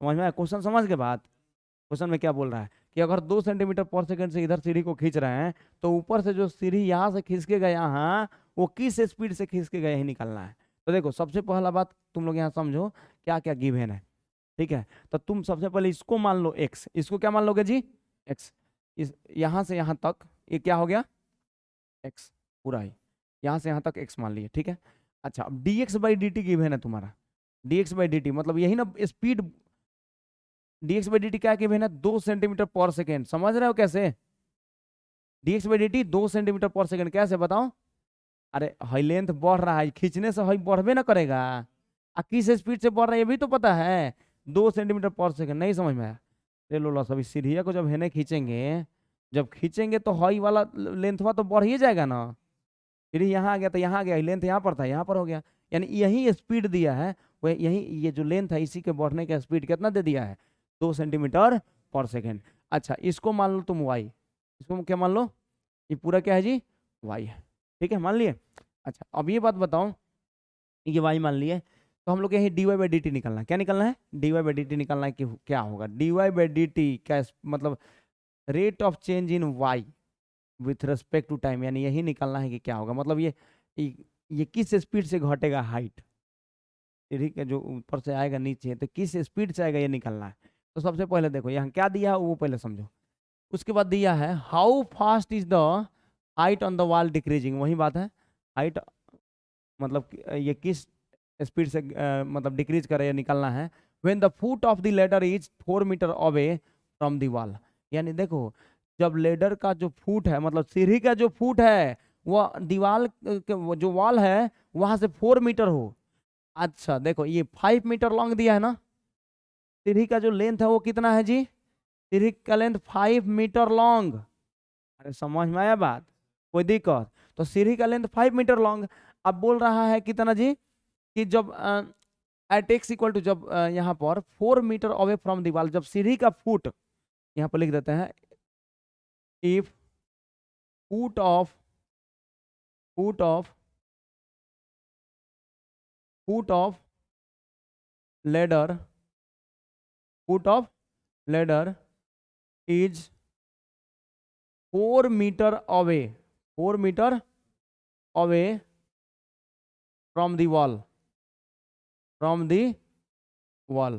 समझ में आया क्वेश्चन, समझ के बाद क्वेश्चन में क्या बोल रहा है कि अगर 2 सेंटीमीटर पर सेकंड से इधर सीढ़ी को खींच रहे हैं, तो ऊपर से जो सीढ़ी यहाँ से खींच के गया यहाँ, वो किस स्पीड से खींच के गया यही निकालना है। तो देखो सबसे पहला बात तुम लोग यहाँ समझो क्या क्या गिवन है, ठीक है। तो तुम सबसे पहले इसको मान लो x, इसको क्या मान लोगे जी, x। इस यहाँ से यहाँ तक ये क्या हो गया x पूरा ही, यहाँ से यहाँ तक x मान लिए, ठीक है। अच्छा अब dx by D T given है तुम्हारा, dx बाई डी टी मतलब यही ना speed, dx by D t क्या गिवन है, 2 सेंटीमीटर पर सेकेंड, समझ रहे हो कैसे, dx by D T 2 centimetre per second, कैसे बताओ, अरे हाई लेंथ बढ़ रहा है, खींचने से हाई बढ़वे ना करेगा, किस स्पीड से बढ़ रहा है ये भी तो पता है, 2 सेंटीमीटर पर सेकेंड, नहीं समझ में आया। ले लो सभी सीढ़िया को जब हेने खींचेंगे, जब खींचेंगे तो हाई वाला लेंथवा तो बढ़ ही जाएगा ना, फिर यहाँ आ गया तो यहाँ आ गया, लेंथ यहाँ पर था यहाँ पर हो गया, यानी यही स्पीड दिया है, वह यही ये जो लेंथ है इसी के बढ़ने का स्पीड कितना दे दिया है, 2 सेंटीमीटर पर सेकेंड। अच्छा इसको मान लो तुम y, इसको क्या मान लो, ये पूरा क्या है जी y है, ठीक है मान लिए। अच्छा अब ये बात बताओ, ये y मान लिए, तो हम लोग यही dy बाई डी टी निकलना है, क्या निकलना है, dy बाई डी टी निकलना है कि क्या होगा, dy बाई डी टी क्या मतलब rate of change in y with respect to time, यानी यही निकलना है कि क्या होगा, मतलब ये किस स्पीड से घटेगा हाइट, ठीक है, जो ऊपर से आएगा नीचे तो किस स्पीड से आएगा ये निकलना है। तो सबसे पहले देखो यहाँ क्या दिया है वो पहले समझो, उसके बाद दिया है how fast is the height on the wall decreasing, वही बात है, हाइट मतलब ये किस स्पीड से मतलब डिक्रीज करे ये निकलना है। When the foot of the ladder is 4 metre away from the wall, यानी देखो जब लेडर का जो फुट है मतलब सीढ़ी का जो फुट है वो दीवार जो वॉल है वहां से 4 मीटर हो। अच्छा देखो ये 5 मीटर लॉन्ग दिया है ना, सीढ़ी का जो लेंथ है वो कितना है जी, सीढ़ी का लेंथ 5 मीटर लॉन्ग, अरे समझ में आया बात, कोई दिक्कत, तो सीढ़ी का लेंथ 5 मीटर लॉन्ग। अब बोल रहा है कितना जी कि जब एट एक्स इक्वल टू जब यहाँ पर 4 मीटर अवे फ्रॉम दीवार, जब सीढ़ी का फुट यहाँ पर लिख देते हैं, if foot of foot of foot of ladder foot of ladder is 4 metre away 4 metre away from the wall from the wall,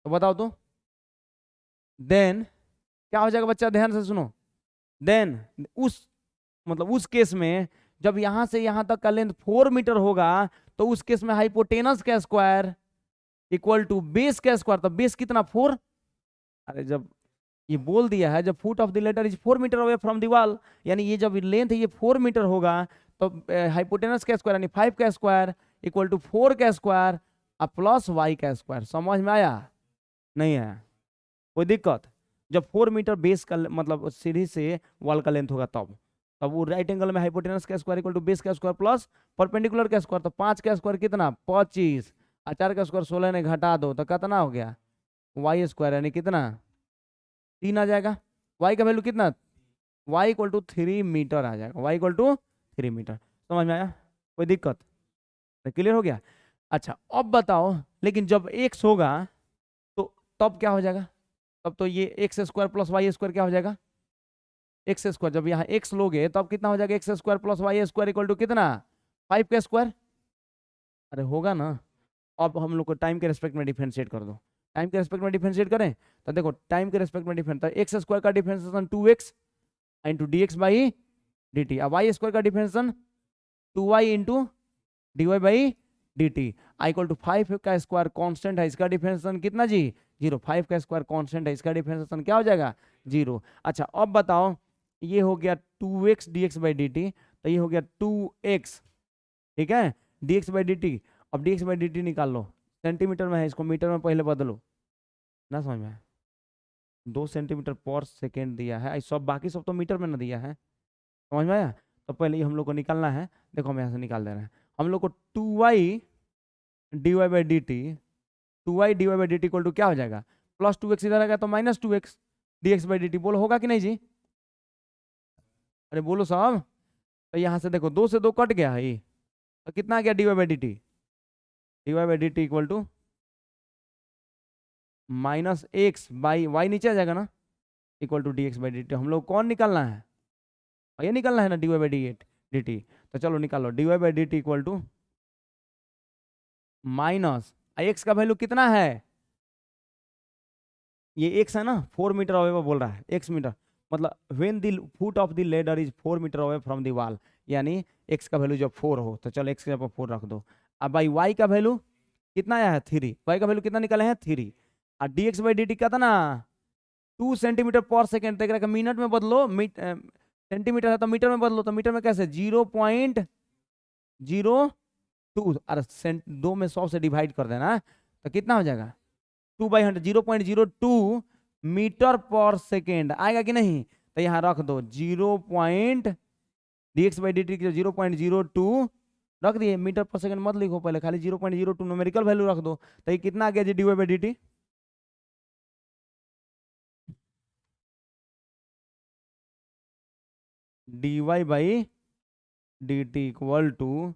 तो बताओ तो देन क्या हो जाएगा बच्चा, ध्यान से सुनो, देन उस मतलब उस केस में जब यहां से यहां तक का लेंथ 4 मीटर होगा तो उस केस में हाइपोटेनस का स्क्वायर इक्वल टू बेस का स्क्वायर, तो बेस कितना 4, अरे जब ये बोल दिया है जब foot of the letter is 4 metre away from the wall, यानी ये जब लेंथ ये 4 मीटर होगा तो हाइपोटेनस का स्क्वायर यानी 5 का स्क्वायर इक्वल टू 4 का स्क्वायर प्लस y का स्क्वायर, समझ में आया नहीं आया, कोई दिक्कत, जब 4 मीटर बेस का मतलब सीढ़ी से वॉल का लेंथ होगा तब वो राइट एंगल में हाइपोटेनस का स्क्वायर इक्वल टू बेस का स्क्वायर प्लस परपेंडिकुलर का स्क्वायर, तो 5 का स्क्वायर कितना 25, 4 का स्क्वायर 16 ने घटा दो तो कितना हो गया y स्क्वायर यानी कितना 3 आ जाएगा, y का वैल्यू कितना y इक्वल टू 3 मीटर आ जाएगा, y इक्वल टू 3 मीटर, समझ में आया कोई दिक्कत, क्लियर हो गया। अच्छा अब बताओ लेकिन जब x होगा तो तब क्या हो जाएगा, तब तो ये x square plus y square क्या हो जाएगा एक्स स्क्वायर, जब यहाँ x लोगे तब कितना हो जाएगा x square plus y square equal to कितना 5 का स्क्वायर, अरे होगा ना। अब हम लोग को टाइम के रेस्पेक्ट में डिफरेंशिएट कर दो, टाइम के रेस्पेक्ट में डिफरेंशिएट करें तो देखो टाइम के रेस्पेक्ट में डिफरेंस, तो एक्स स्क्वायर का differentiation 2x into d x by D t, अब वाई स्क्वायर का differentiation 2y into d Y by D t, आई इक्वल टू 5 का स्क्वायर कॉन्स्टेंट है इसका डिफरेंशिएशन कितना जी 0, 5 का स्क्वायर कॉन्स्टेंट है इसका डिफरेंशिएशन क्या हो जाएगा 0। अच्छा अब बताओ ये हो गया 2x dx by D T, तो ये हो गया 2x, ठीक है dx बाई डी टी, अब dx बाई डी टी निकाल लो, सेंटीमीटर में है इसको मीटर में पहले बदलो ना, समझ में 2 सेंटीमीटर पर सेकेंड दिया है, सब बाकी सब तो मीटर में ना दिया है, समझ में आया। तो पहले ही हम लोग को निकालना है, देखो हम यहाँ से निकाल दे रहे हैं। हम लोग को 2y dy by D t, 2y dy by D T equal to क्या हो जाएगा, +2x इधर आ गया तो -2x dx by D T. बोलो होगा कि नहीं जी, अरे बोलो साहब। तो यहाँ से देखो 2 से 2 कट गया है ये, तो कितना आ गया dy by D t, dy by D T equal to -x by y नीचे आ जाएगा ना, equal to dx by D T. हम लोग कौन निकालना है, ये निकालना है ना, dy बाई डी टी। तो चलो निकालो, dy by D T equal to minus x का वैल्यू कितना है, ये x है ना, 4 मीटर अवे बोल रहा है, x मीटर, मतलब when the foot of the ladder is 4 metre away from the wall, यानी x का वैल्यू जब 4 हो, तो चलो x के जगह 4 रख दो। अब भाई y का वैल्यू कितना आया है 3, y का वैल्यू कितना निकाले हैं 3, और dx बाई डी टी क्या था ना 2 सेंटीमीटर पर सेकेंड, देख रहा है मिनट में बदलो, सेंटीमीटर है तो मीटर में बदलो, तो मीटर में कैसे 0.02, अरे 2 में 100 से डिवाइड कर देना, तो कितना हो जाएगा 2/100, 0.02 मीटर पर सेकेंड आएगा कि नहीं। तो यहाँ रख दो 0.dx बाई डी टी 0.02 रख दिए, मीटर पर सेकेंड मत लिखो, पहले खाली 0.02 न्यूमेरिकल वैल्यू रख दो। तो ये कितना आ गया जी dy by D t, dy by D T equal to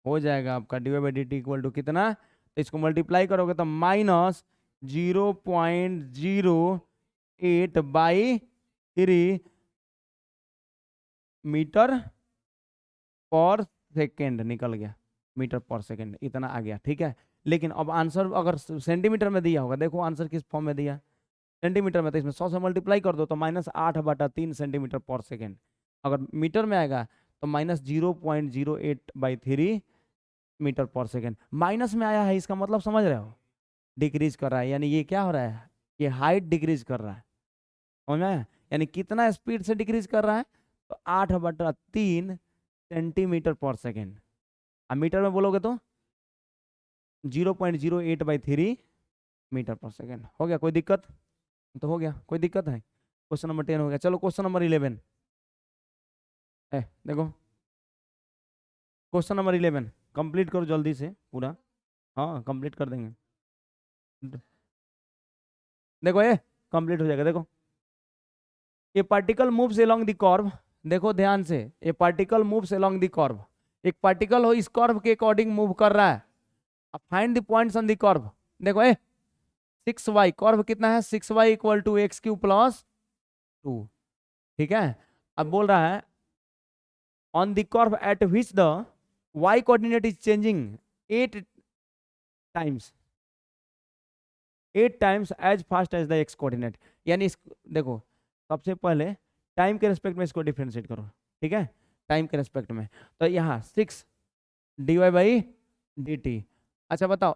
हो जाएगा आपका dy by D T equal to कितना, तो इसको मल्टीप्लाई करोगे तो -0.08/3 मीटर पर सेकेंड निकल गया, मीटर पर सेकेंड इतना आ गया, ठीक है। लेकिन अब आंसर अगर सेंटीमीटर में दिया होगा, देखो आंसर किस फॉर्म में दिया, सेंटीमीटर में, तो इसमें 100 से मल्टीप्लाई कर दो तो -8/3 सेंटीमीटर पर सेकेंड। अगर मीटर में आएगा तो -0.08/3 मीटर पर सेकेंड। माइनस में आया है, इसका मतलब समझ रहे हो, डिक्रीज कर रहा है, यानी ये क्या हो रहा है, ये हाइट डिक्रीज कर रहा है, समझ में आया? यानी कितना स्पीड से डिक्रीज कर रहा है, तो 8/3 सेंटीमीटर पर सेकेंड। अब मीटर में बोलोगे तो 0.08/3 मीटर पर सेकेंड। हो गया, कोई दिक्कत तो हो गया, कोई दिक्कत है। क्वेश्चन नंबर 10 हो गया। चलो क्वेश्चन नंबर 11 है, देखो क्वेश्चन नंबर 11 कंप्लीट करो जल्दी से पूरा, हाँ कंप्लीट कर देंगे। देखो ये कंप्लीट हो जाएगा। देखो ये particle moves along the curve, देखो ध्यान से, ये particle moves along the curve, एक पार्टिकल हो इस कर्व के अकॉर्डिंग मूव कर रहा है। अब find the points on the curve. देखो ए 6y, कर्व कितना है 6y इक्वल टू x³ + 2, ठीक है। अब बोल रहा है on the curve at which the y coordinate is changing 8 times as fast as the x coordinate, यानी देखो सबसे पहले टाइम के रेस्पेक्ट में इसको डिफरेंशिएट करो, ठीक है, टाइम के रेस्पेक्ट में। तो यहाँ 6 dy बाई डी टी। अच्छा बताओ,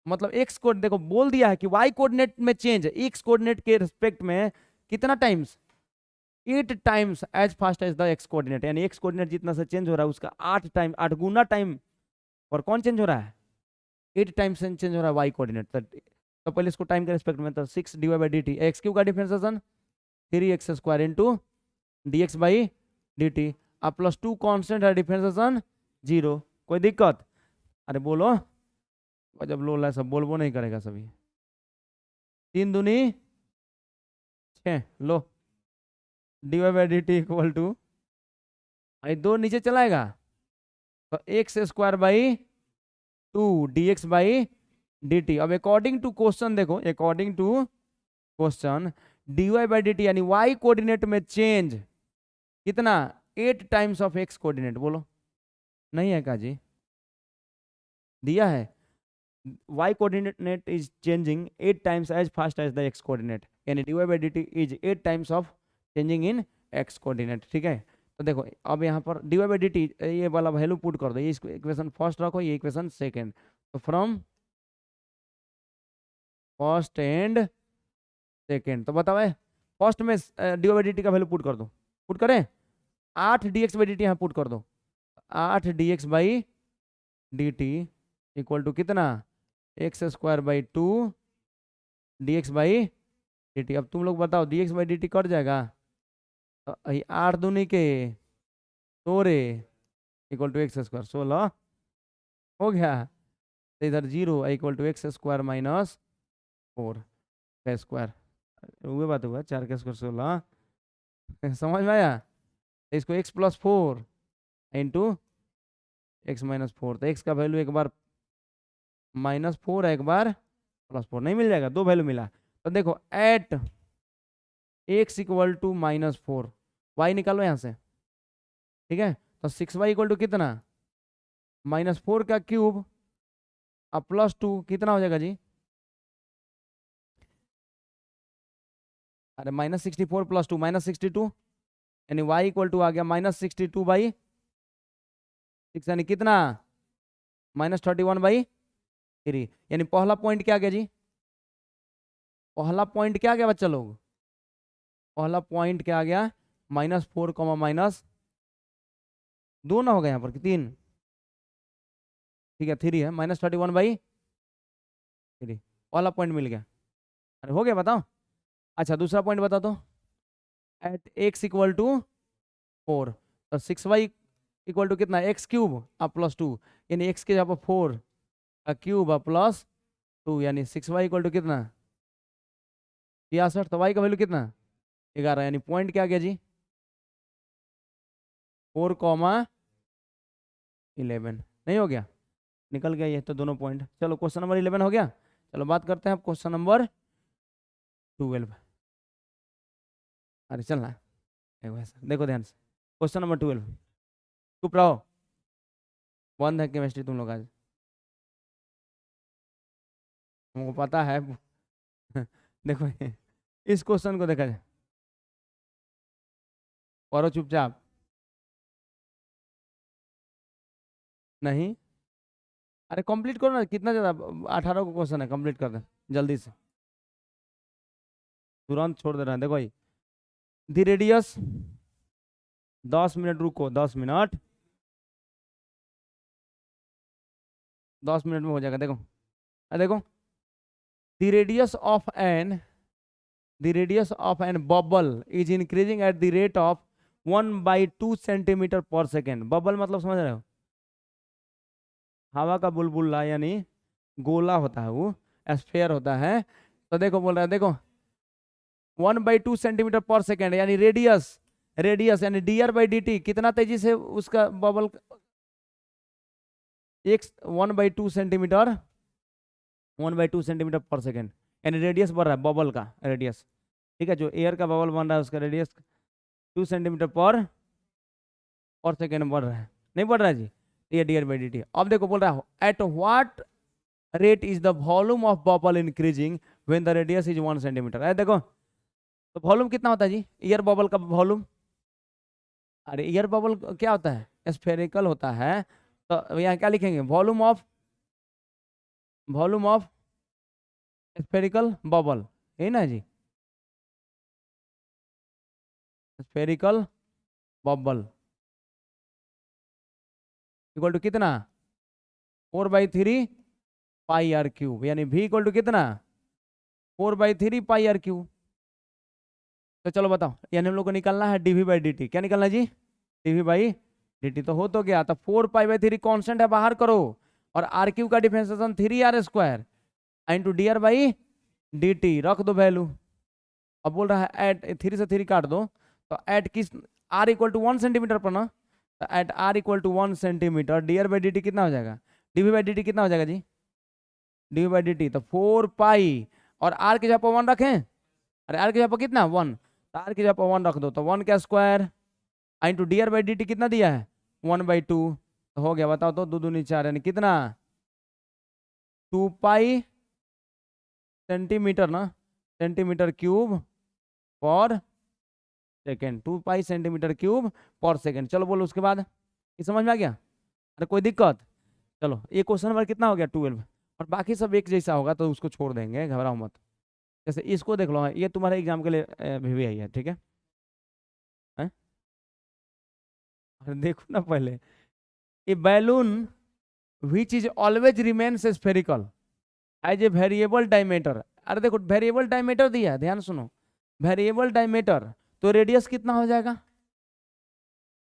मतलब x को देखो बोल दिया है कि y कोऑर्डिनेट में चेंज, x कोऑर्डिनेट के रेस्पेक्ट में कितना times 8 times as fast as the x coordinate, यानी x कोऑर्डिनेट जितना से चेंज हो रहा है उसका 8 टाइम, 8 गुना टाइम और कौन चेंज हो रहा है 8 टाइम्स चेंज हो रहा है y कोऑर्डिनेट। तो पहले इसको टाइम के रेस्पेक्ट में, तो 6 dy by D T, x³ का differentiation 3x² into dx by D t, अब +2 कॉन्स्टेंट है, डिफरेंशिएशन 0। कोई दिक्कत, अरे बोलो, जब लो सब बोलबो नहीं करेगा सभी। 3 दूनी 6, लो dy by D T equal to 2 नीचे चलाएगा तो x² by 2 dx by D t. अब अकॉर्डिंग टू क्वेश्चन देखो, according to question dy by D T यानी y कोऑर्डिनेट में चेंज कितना 8 टाइम्स ऑफ x कोऑर्डिनेट, बोलो नहीं है का जी, दिया है y coordinate is changing 8 times as fast as the x coordinate, यानी dy by dt is 8 times of changing in x coordinate, ठीक है। तो देखो अब यहाँ पर dy by dt ये वाला वैल्यू पुट कर दो, ये इसको इक्वेशन फर्स्ट रखो, ये इक्वेशन सेकंड, तो फ्रॉम फर्स्ट एंड सेकंड। तो बताओ फर्स्ट में dy by dt का वैल्यू पुट कर दो, पुट करें 8 dx by dt यहाँ पुट कर दो, 8 dx by dt equal to कितना x² by 2 dx by dt। अब तुम लोग बताओ dx बाई dt कट जाएगा, तो 8 दूनी के 2 रे इक्वल टू एक्स स्क्वायर 16 हो गया। तो इधर 0 equal to x square minus 4 का स्क्वायर, वही बात हुआ 4 का स्क्वायर 16। समझ में आया? इसको x plus 4 into x minus 4, तो x का वैल्यू एक बार -4 है, एक बार +4, नहीं मिल जाएगा, 2 वैल्यू मिला। तो देखो at x equal to -4, y निकालो यहाँ से, ठीक है। तो 6y इक्वल टू कितना, -4 का क्यूब अब +2 कितना हो जाएगा जी? अरे -64 + 2 -62, यानी y इक्वल टू आ गया -62/6, यानी कितना, -31/3। यानी पहला पॉइंट क्या आ गया जी? पहला पॉइंट क्या आ गया बच्चा लोग? पहला पॉइंट क्या आ गया? -4, -2 ना होगा यहाँ पर कि 3, ठीक है 3 है, -31/3, पहला पॉइंट मिल गया। अरे हो गया, बताओ। अच्छा दूसरा पॉइंट बता दो। एट x इक्वल टू 4, तो 6y इक्वल टू कितना, एक्स क्यूब अब +2, यानी x के जगह पर 4 का क्यूब अब +2, यानी 6y इक्वल टू कितना, 63। तो y का वैल्यू कितना, 11, यानी पॉइंट क्या गया जी, 4,11। नहीं हो गया, निकल गया ये तो दोनों पॉइंट। चलो क्वेश्चन नंबर 11 हो गया। चलो बात करते हैं अब क्वेश्चन नंबर 12। अरे चलना देखो ऐसा, देखो ध्यान से, क्वेश्चन नंबर 12, चुप रहो, बंद है केमिस्ट्री तुम लोग आज, हमको पता है। देखो इस क्वेश्चन को देखा जाए, पढ़ो चुपचाप। नहीं, अरे कंप्लीट करो ना, कितना ज़्यादा, 18 को क्वेश्चन है, कंप्लीट कर दे जल्दी से, तुरंत छोड़ दे रहे हैं। देखो भाई, द रेडियस, 10 मिनट रुको, 10 मिनट, 10 मिनट में हो जाएगा। देखो देखो, the radius of an the radius of an bubble is increasing at the rate of 1/2 centimeter per second। Bubble मतलब समझ रहे हो, हवा का बुलबुला, यानी गोला होता है वो, एस्फेयर होता है। तो देखो बोल रहा है, देखो 1/2 सेंटीमीटर पर सेकेंड, यानी रेडियस, रेडियस यानी dr/dt कितना तेजी से उसका bubble, 1/2 centimetre, 1/2 centimetre per second, यानी रेडियस बढ़ रहा है बबल का रेडियस, ठीक है। जो एयर का बबल बन रहा है उसका रेडियस 2 सेंटीमीटर पर सेकेंड बढ़ रहा है, नहीं बढ़ रहा है जी, ये dr/dt। अब देखो बोल रहा है at what rate is the volume of bubble increasing when the radius is 1 centimetre. है देखो, तो वॉल्यूम कितना होता है जी, एयर बबल का वॉल्यूम? अरे एयर बबल क्या होता है, स्फेरिकल होता है। तो यहाँ क्या लिखेंगे, वॉल्यूम ऑफ स्फेरिकल बबल, है ना जी, स्फेरिकल बबल इक्वल टू कितना, 4/3πr³, यानी v इक्वल टू कितना, 4/3πr³। तो चलो बताओ, यानी हम लोग को निकालना है dv/dt। क्या निकालना है जी, dv/dt। तो गया, तो 4π/3 कांस्टेंट है, बाहर करो, और r³ का डिफरेंशिएशन 3r² इंटू dr/dt, रख दो वैल्यू। अब बोल रहा है एट 3 से 3 काट दो, तो एट किस, r इक्वल टू 1 सेंटीमीटर पर ना, तो at r equal to 1 centimetre dr/dt कितना हो जाएगा, dv/dt कितना हो जाएगा जी, dv/dt तो 4π, और r की जगह पर 1 रखें, अरे r की जगह पर कितना 1, तो r की जगह पर 1 रख दो, तो 1 का स्क्वायर इंटू dr/dt कितना दिया है 1/2, तो हो गया। बताओ तो 2 दूनी 4, यानी कितना 2π सेंटीमीटर ना, centimetre cube per second, 2π centimetre cube per second. चलो बोलो उसके बाद, ये समझ में आ गया? अरे कोई दिक्कत? चलो ये क्वेश्चन नंबर कितना हो गया 12, और बाकी सब एक जैसा होगा तो उसको छोड़ देंगे, घबराओ मत। जैसे इसको देख लो, ये तुम्हारे एग्जाम के लिए भी आई है, ठीक है। अरे देखो ना पहले, ए balloon which is always remains spherical has a variable diameter अरे देखो वेरिएबल डायमीटर दिया है, ध्यान सुनो, वेरिएबल डायमीटर तो रेडियस कितना हो जाएगा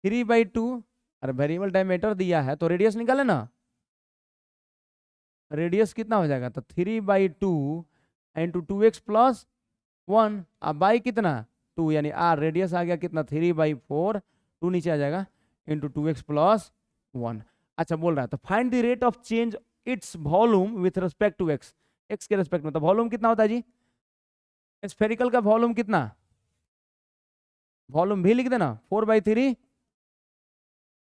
3/2। अरे वेरिएबल डायमीटर दिया है तो रेडियस निकाले ना, रेडियस कितना हो जाएगा, तो 3/2 इंटू 2x+1, अब बाई कितना 2, यानी आर रेडियस आ गया कितना 3/4, 2 नीचे आ जाएगा इंटू 2x+1। अच्छा बोल रहा है तो find the rate of change its volume with respect to x, x के रिस्पेक्ट में, तो वॉल्यूम कितना होता है जी, स्फेरिकल का वॉल्यूम कितना, वॉल्यूम भी लिख देना 4/3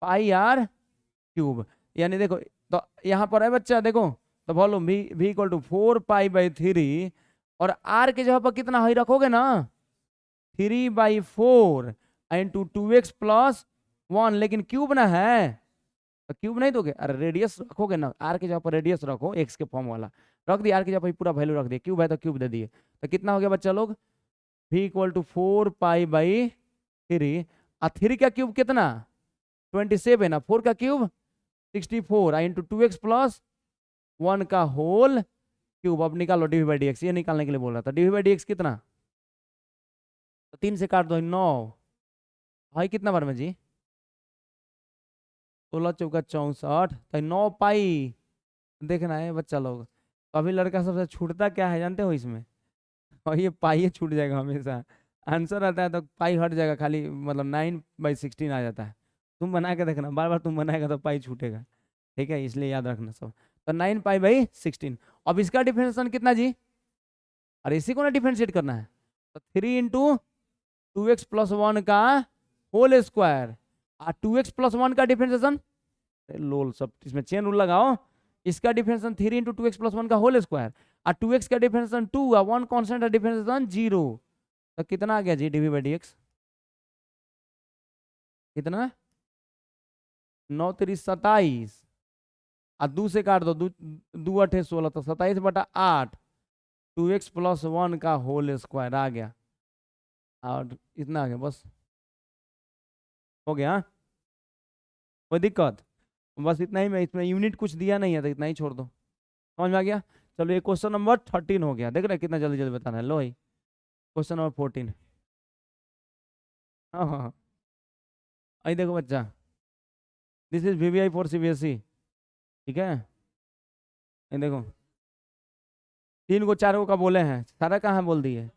पाई आर क्यूब, यानी देखो तो यहाँ पर है बच्चा देखो, तो वॉल्यूम भी इक्वल टू 4π/3 और आर के जगह पर कितना हाई रखोगे ना 3/4 इंटू 2x+1, लेकिन क्यूब ना है तो क्यूब नहीं दोगे, अरे रेडियस रखोगे ना, आर के जगह पर रेडियस रखो एक्स के फॉर्म वाला रख दिया, आर के जगह पर पूरा वैल्यू रख दिया, क्यूब है तो क्यूब दे दिए, तो कितना हो गया बच्चा लोग v इक्वल टू 4π/3, और 3 का क्यूब कितना 27 ना, 4 का क्यूब 64 इंटू 2x+1 का होल क्यूब। अब निकालो dv/dx, ये निकालने के लिए बोल रहा था, dv/dx कितना, तो 3 से काट दो 9, भाई कितना बार में जी 16 चौका 64, तो 9 पाई, देखना है बच्चा लोग, तो अभी लड़का सबसे छूटता क्या है जानते हो इसमें, और ये पाई छूट जाएगा हमेशा, आंसर आता है तो पाई हट जाएगा, खाली मतलब 9/16 आ जाता है, तुम बना के देखना, बार बार तुम बनाएगा तो पाई छूटेगा, ठीक है, इसलिए याद रखना सब, तो 9π/16। अब इसका डिफरेंशिएशन कितना जी, और इसी को ना डिफरेंशिएट करना है, तो 3 इंटू 2x+1 का होल स्क्वायर, और 2x+1 का डिफरेंशिएशन, लोल सब इसमें चेन रूल लगाओ, इसका डिफरेंशिएशन 3 इंटू 2x+1 का होल स्क्वायर, और 2x का डिफरेंशिएशन 2 और 1 कांस्टेंट का डिफरेंशिएशन 0, तो कितना आ गया जी dv/dx, कितना 9 3 27, और 2 से काट दो, 2 8 16, तो 27/8 2x+1 का होल स्क्वायर आ गया, और इतना आ गया, बस हो गया, कोई दिक्कत, बस इतना ही, मैं इसमें यूनिट कुछ दिया नहीं है तो इतना ही छोड़ दो, समझ में आ गया। चलो ये क्वेश्चन नंबर 13 हो गया, देख रहे कितना जल्दी जल्दी बताना है, लो भाई क्वेश्चन नंबर 14, हाँ हाँ हाँ, आई देखो बच्चा, this is VVI for CBSE, ठीक है, ये देखो 3 को 4 को का बोले हैं, सारा कहाँ बोल दिए,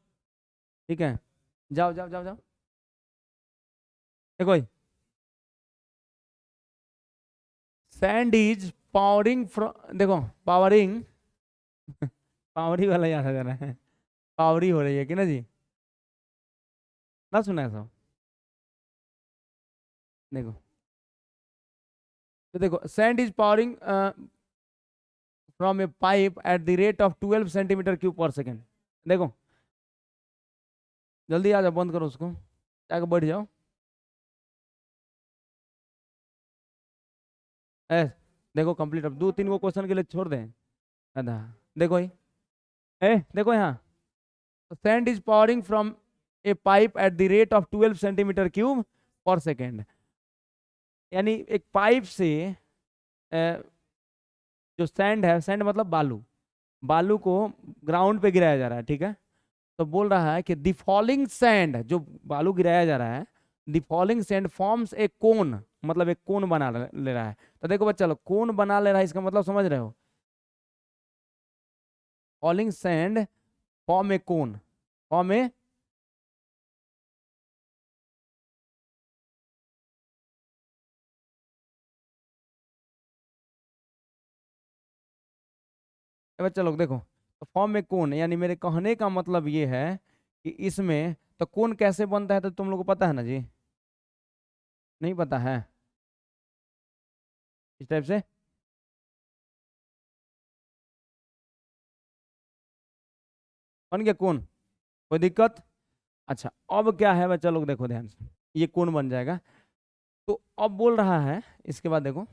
ठीक है, जाओ जाओ जाओ जाओ, देखो सैंड इज पावरिंग फ्रॉम, देखो पावरिंग पावरी वाला याद आ जा रहा है, पावरी हो रही है कि ना जी, ना सुना है सब, देखो तो देखो sand is powering from A pipe eight the rate of 12 cm3/s, देखो जल्दी आ जाओ, बंद करो उसको, जाकर बैठ जाओ, ए देखो कंप्लीट, अब 2 3 को क्वेश्चन के लिए छोड़ दें, अदा देखो ही, देखो यहाँ, sand is powering from A pipe eight the rate of 12 cm3/s, यानी एक पाइप से जो सैंड है, सैंड मतलब बालू, बालू को ग्राउंड पे गिराया जा रहा है, ठीक है, तो बोल रहा है कि द फॉलिंग सैंड, जो बालू गिराया जा रहा है, the falling sand forms a cone, मतलब एक कोन बना ले रहा है, तो देखो बच्चा लोग कोन बना ले रहा है, इसका मतलब समझ रहे हो, फॉलिंग सैंड फॉर्म ए कोन, फॉर्म ए, बच्चा लोग देखो, तो फॉर्म में कौन, यानी मेरे कहने का मतलब ये है कि इसमें तो कौन कैसे बनता है, तो तुम लोग को पता है ना जी, नहीं पता है, इस टाइप से बन गया कौन, कोई दिक्कत। अच्छा अब क्या है बच्चा लोग, देखो ध्यान से, ये कौन बन जाएगा, तो अब बोल रहा है, इसके बाद देखो,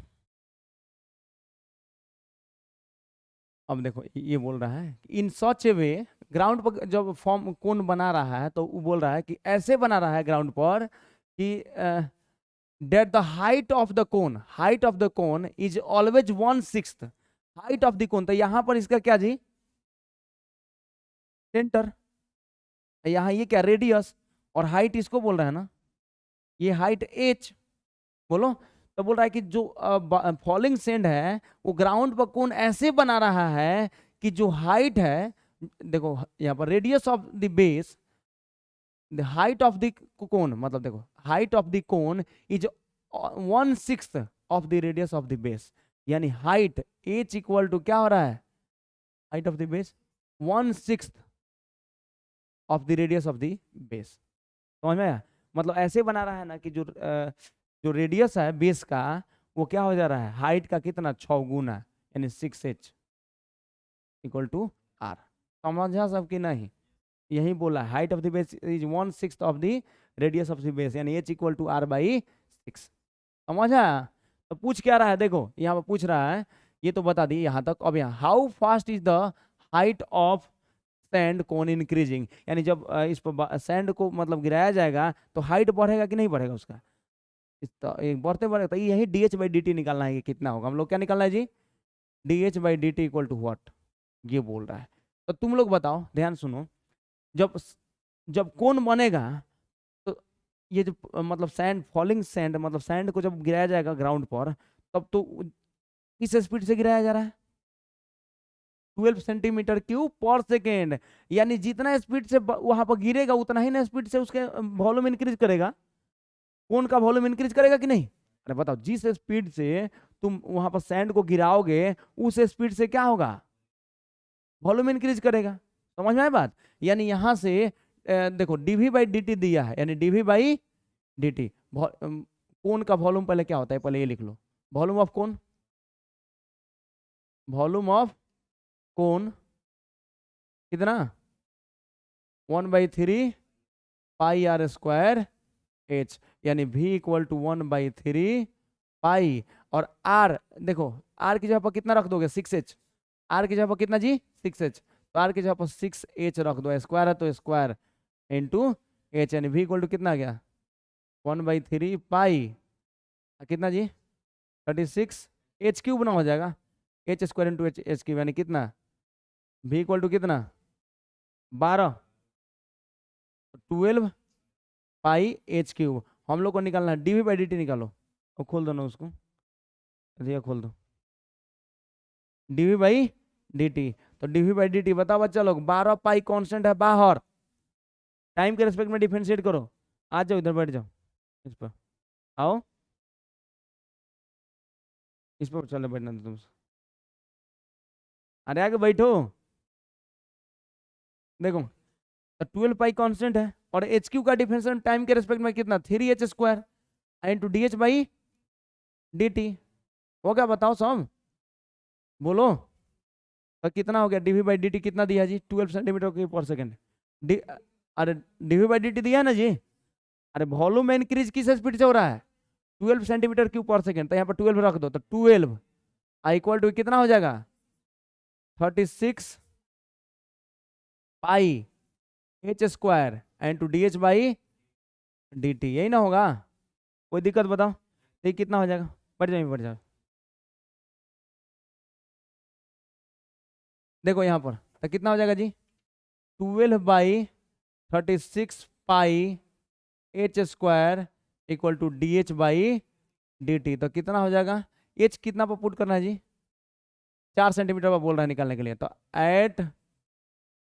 अब देखो ये बोल रहा है इन सच ए वे, ग्राउंड पर जब फॉर्म कौन बना रहा है तो वो बोल रहा है कि ऐसे बना रहा है ग्राउंड पर कि that the height of the cone, height of the cone is always 1/6 height of the cone, तो यहां पर इसका क्या जी सेंटर, यहाँ ये क्या रेडियस, और हाइट इसको बोल रहा है ना, ये हाइट h, बोलो। तो बोल रहा है कि जो फॉलिंग सैंड है वो ग्राउंड पर कोन ऐसे बना रहा है कि जो हाइट है, देखो यहाँ पर radius of the base, the height of the कोन, मतलब देखो height of the cone is 1/6 of the radius of the base, यानी हाइट h इक्वल टू क्या हो रहा है, height of the base 1/6 of the radius of the base. समझ में आया? मतलब ऐसे बना रहा है ना कि जो रेडियस है बेस का वो क्या हो जा रहा है, हाइट का कितना 6 गुना, यानी 6h इक्वल टू r। समझा सब कि नहीं? यही बोला, height of the base is 1/6 of the radius of the base, यानी h इक्वल टू r/6। समझा? तो पूछ क्या रहा है, देखो यहाँ पर पूछ रहा है, ये तो बता दी यहाँ तक। अब यहाँ how fast is the height of sand cone increasing, यानी जब इस पर सैंड को मतलब गिराया जाएगा तो हाइट बढ़ेगा कि नहीं बढ़ेगा उसका, बढ़ते बढ़ेगा। तो यही dh/dt निकालना है कि कितना होगा, हम लोग क्या निकालना है जी, dh/dt इक्वल टू व्हाट, ये बोल रहा है। तो तुम लोग बताओ, ध्यान सुनो, जब जब कोन बनेगा तो ये जो मतलब सैंड, फॉलिंग सैंड, मतलब सैंड को जब गिराया जाएगा ग्राउंड पर, तब तो किस स्पीड से गिराया जा रहा है, 12 सेंटीमीटर क्यूब पर सेकेंड, यानी जितना स्पीड से वहां पर गिरेगा उतना ही ना स्पीड से उसके वॉल्यूम इंक्रीज करेगा, कोन का वॉल्यूम इंक्रीज करेगा कि नहीं? अरे बताओ, जिस स्पीड से तुम वहां पर सैंड को गिराओगे उस स्पीड से क्या होगा, वॉल्यूम इंक्रीज करेगा। समझ में आया बात? यानी यहां से देखो dv/dt दिया है, यानी dv/dt, कोन का वॉल्यूम पहले क्या होता है, पहले ये लिख लो, volume of cone, volume of cone कितना, 1/3 पाई r स्क्वायर h, यानी v इक्वल टू 1/3 पाई, और r देखो r की जगह पर कितना रख दोगे, 6h, r की जगह पर कितना जी, 6h, तो r की जगह पर 6h रख दो, स्क्वायर है तो स्क्वायर इंटू h, यानी v इक्वल टू कितना आ गया, 1/3 पाई कितना जी 36, h क्यूब ना हो जाएगा, h square into h cube, यानी कितना, v इक्वल टू कितना 12, 12 पाई h क्यूब। हम लोग को निकालना है dv/dt, निकालो, और खोल दो ना उसको, ये खोल दो, dv/dt। तो dv/dt बताओ बच्चा लोग, 12 पाई कांस्टेंट है बाहर, टाइम के रेस्पेक्ट में डिफरेंशिएट करो, आ जाओ इधर बैठ जाओ, इस पर आओ, इस पर चलो बैठना तुम, अरे आगे बैठो। देखो, तो 12 पाई कांस्टेंट है, और एच क्यू का डिफरेंशियल टाइम के रेस्पेक्ट में कितना, 3h स्क्वायर इंटू dh/dt, हो गया? बताओ सब, बोलो। तो कितना हो गया, dv/dt कितना दिया जी, 12 सेंटीमीटर पर सेकेंड, अरे dv/dt दिया ना जी, अरे वॉल्यूम में इंक्रीज किस स्पीड से हो रहा है, 12 सेंटीमीटर क्यूब पर सेकेंड, तो यहाँ पर 12 रख दो, तो 12 इक्वल टू कितना हो जाएगा, 36 पाई h स्क्वायर इंटू dh/dt, यही ना होगा? कोई दिक्कत बताओ, ये कितना हो जाएगा, बढ़ जाओ, देखो यहाँ पर तो कितना हो जाएगा जी, 12/36 pi h square equal to dh/dt, तो कितना हो जाएगा, h कितना पर पुट करना है जी, 4 सेंटीमीटर पर बोल रहा है निकालने के लिए, तो at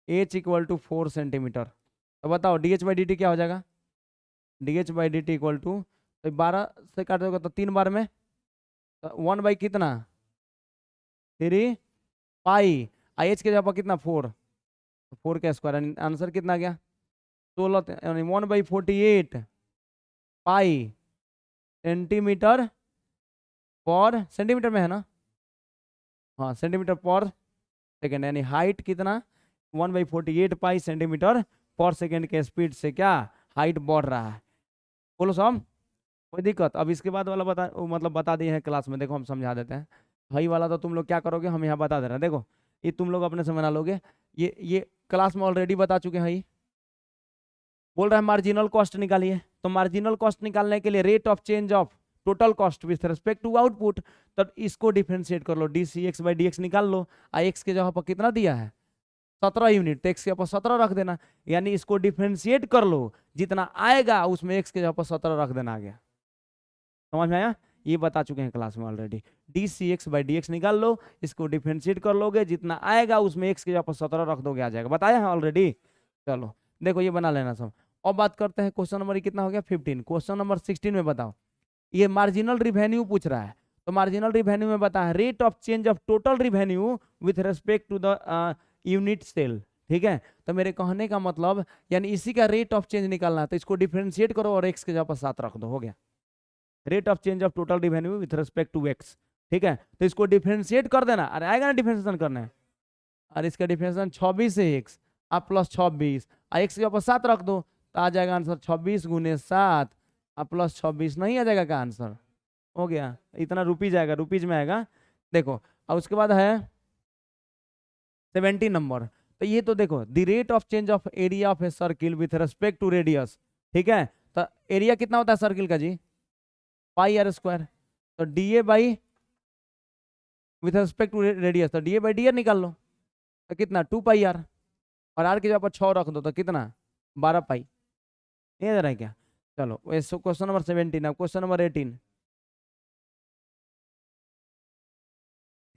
h equal to 4 centimetre, तो बताओ dh/dt क्या हो जाएगा, dh/dt इक्वल टू, तो 12 से काट दोगे तो 3 बार में, तो 1 बाई कितना 3 पाई, आई एच के जगह पर कितना 4, 4 का स्क्वायर, आंसर कितना आ गया 16, यानी 1/48 पाई सेंटीमीटर पर, सेंटीमीटर में है ना, हाँ सेंटीमीटर पर सेकेंड, यानी हाइट कितना 1/48 पाई सेंटीमीटर पर सेकेंड के स्पीड से क्या हाइट बढ़ रहा है। बोलो सब, कोई दिक्कत? अब इसके बाद वाला मतलब बता दिए हैं क्लास में, देखो हम समझा देते हैं। हाई वाला तो तुम लोग क्या करोगे, हम यहाँ बता दे रहे हैं, देखो ये तुम लोग अपने से बना लोगे, ये क्लास में ऑलरेडी बता चुके हैं। हाई बोल रहा है मार्जिनल कॉस्ट निकालिए, तो मार्जिनल कॉस्ट निकालने के लिए rate of change of total cost with respect to output, तब इसको डिफरेंशिएट कर लो, dcx/dx निकाल लो, आई एक्स के जगह पर कितना दिया है 17 यूनिट, तो x के ऊपर 17 रख देना, यानी इसको डिफरेंशिएट कर लो, जितना आएगा उसमें x के ऊपर 17 रख देना, आ गया। समझ में आया? ये बता चुके हैं क्लास में ऑलरेडी। dcx/dx निकाल लो, इसको डिफरेंशिएट कर लोगे, जितना आएगा उसमें x के ऊपर 17 रख दोगे, आ जाएगा। बताया है ऑलरेडी। चलो देखो ये बना लेना सब। अब बात करते हैं क्वेश्चन नंबर कितना हो गया 15। क्वेश्चन नंबर 16 में बताओ, ये मार्जिनल रिवेन्यू पूछ रहा है। तो मार्जिनल रिवेन्यू में बता है rate of change of total revenue with respect to the unit sale. ठीक है, तो मेरे कहने का मतलब यानी इसी का रेट ऑफ चेंज निकालना है, तो इसको डिफरेंशिएट करो और x के जगह पर 7 रख दो, हो गया। Rate of change of total revenue with respect to x। ठीक है, तो इसको डिफरेंशिएट कर देना। अरे आएगा ना डिफरेंशिएशन करना है, और इसका डिफरेंशिएशन 26 है x, आप प्लस 26 और x के ऊपर 7 रख दो, तो आ जाएगा आंसर 26 गुने 7 और प्लस 26, नहीं आ जाएगा का आंसर? हो गया, इतना रुपीज आएगा, रुपीज में आएगा। देखो और उसके बाद है 70 नंबर। तो ये तो देखो the rate of change of area of a circle with respect to radius. ठीक है, तो एरिया कितना होता है सर्किल का जी? Pi are square. तो D A by with respect to radius, तो D A by D R निकाल लो, तो कितना 2 पाई आर, और आर के जगह पर 6 रख दो, तो कितना 12 पाई। ये जरा क्या? चलो क्वेश्चन नंबर 17। अब क्वेश्चन नंबर 18।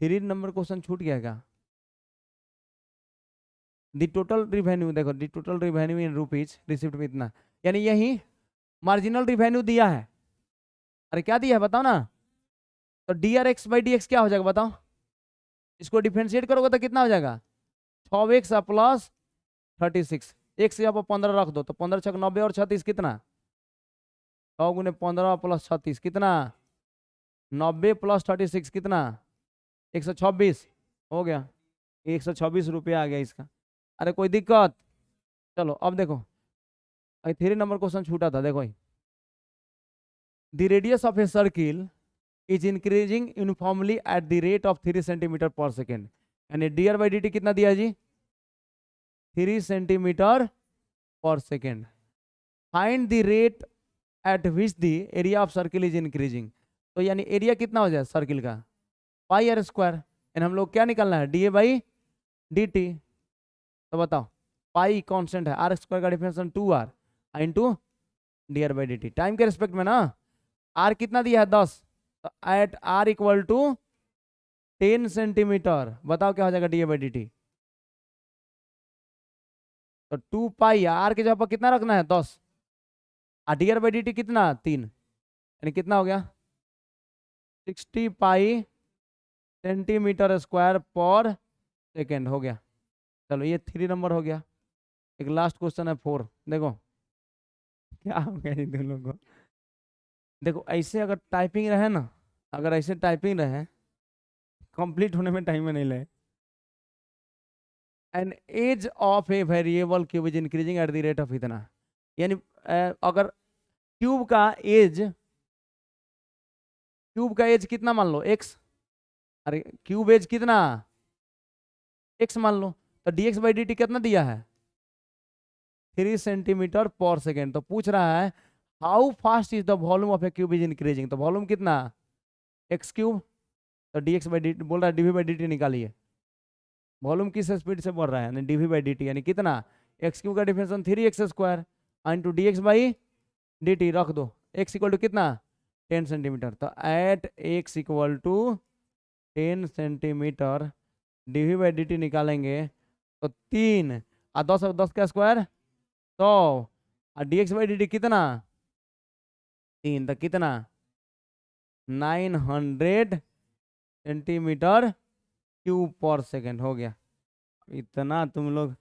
3 नंबर क्वेश्चन छूट गया क्या? दी टोटल रिवेन्यू, देखो दी total revenue in rupees receipt में इतना, यानी यही मार्जिनल रिवेन्यू दिया है। अरे क्या दिया है बताओ ना? तो D R x by D x क्या हो जाएगा बताओ? इसको डिफरेंशिएट करोगे तो कितना हो जाएगा? 6x प्लस 36, एक से आप 15 रख दो, तो 15 छक 90 और 36 कितना? 100 गुने 15 प्लस 36 कितना? 90 प्लस 36 कितना? 126। हो गया, 126 रुपया आ गया इसका। अरे कोई दिक्कत? चलो अब देखो 3 नंबर क्वेश्चन छूटा था, देखो the radius of a circle is increasing uniformly eight the rate of 3 centimetre per second, यानी D are by D T कितना दिया जी? 3 centimetre per second. Find the rate at which the area of circle is increasing. तो यानी एरिया कितना हो जाए सर्किल का? पाई आर स्क्वायर, यानी हम लोग क्या निकालना है? D A by D T. तो बताओ पाई कांस्टेंट है, आर स्क्वायर का difference 2r into D R by D t, time के रिस्पेक्ट में ना। आर कितना दिया है 10, तो at r equal to 10 centimetre, बताओ क्या हो जाएगा d A by D T? तो 2 पाई, आर के जगह पर कितना रखना है 10, और D R by D T कितना 3, यानी कितना हो गया 60 पाई सेंटीमीटर स्क्वायर पर सेकेंड। हो गया, चलो ये 3 नंबर हो गया। एक लास्ट क्वेश्चन है 4। देखो क्या हो गया तुम लोग को? देखो ऐसे अगर टाइपिंग रहे ना, अगर ऐसे टाइपिंग रहे कंप्लीट होने में टाइम में नहीं लगे। An edge of a variable cube is increasing at the rate of इतना, यानी अगर क्यूब का एज कितना मान लो x, अरे क्यूब एज कितना x मान लो, तो dx बाई डी टी कितना दिया है? 3 सेंटीमीटर पर सेकेंड। तो पूछ रहा है how fast is the volume of a cube is increasing, तो वॉल्यूम कितना x क्यूब, तो dx बाई डी बोल रहा है dv बाई डी टी निकालिए। वॉल्यूम किस स्पीड से बढ़ रहा है, यानी dv बाई डी टी, यानी कितना x क्यूब का difference 3x square into dx by D t रख दो, x इक्वल टू कितना 10 सेंटीमीटर। तो at x equal to 10 centimetre dv by D t निकालेंगे तो 3 और 10 और 10 का स्क्वायर 100 और dx बाई डी टी कितना 3, तो कितना 900 सेंटीमीटर क्यूब पर सेकेंड। हो गया। इतना तुम लोग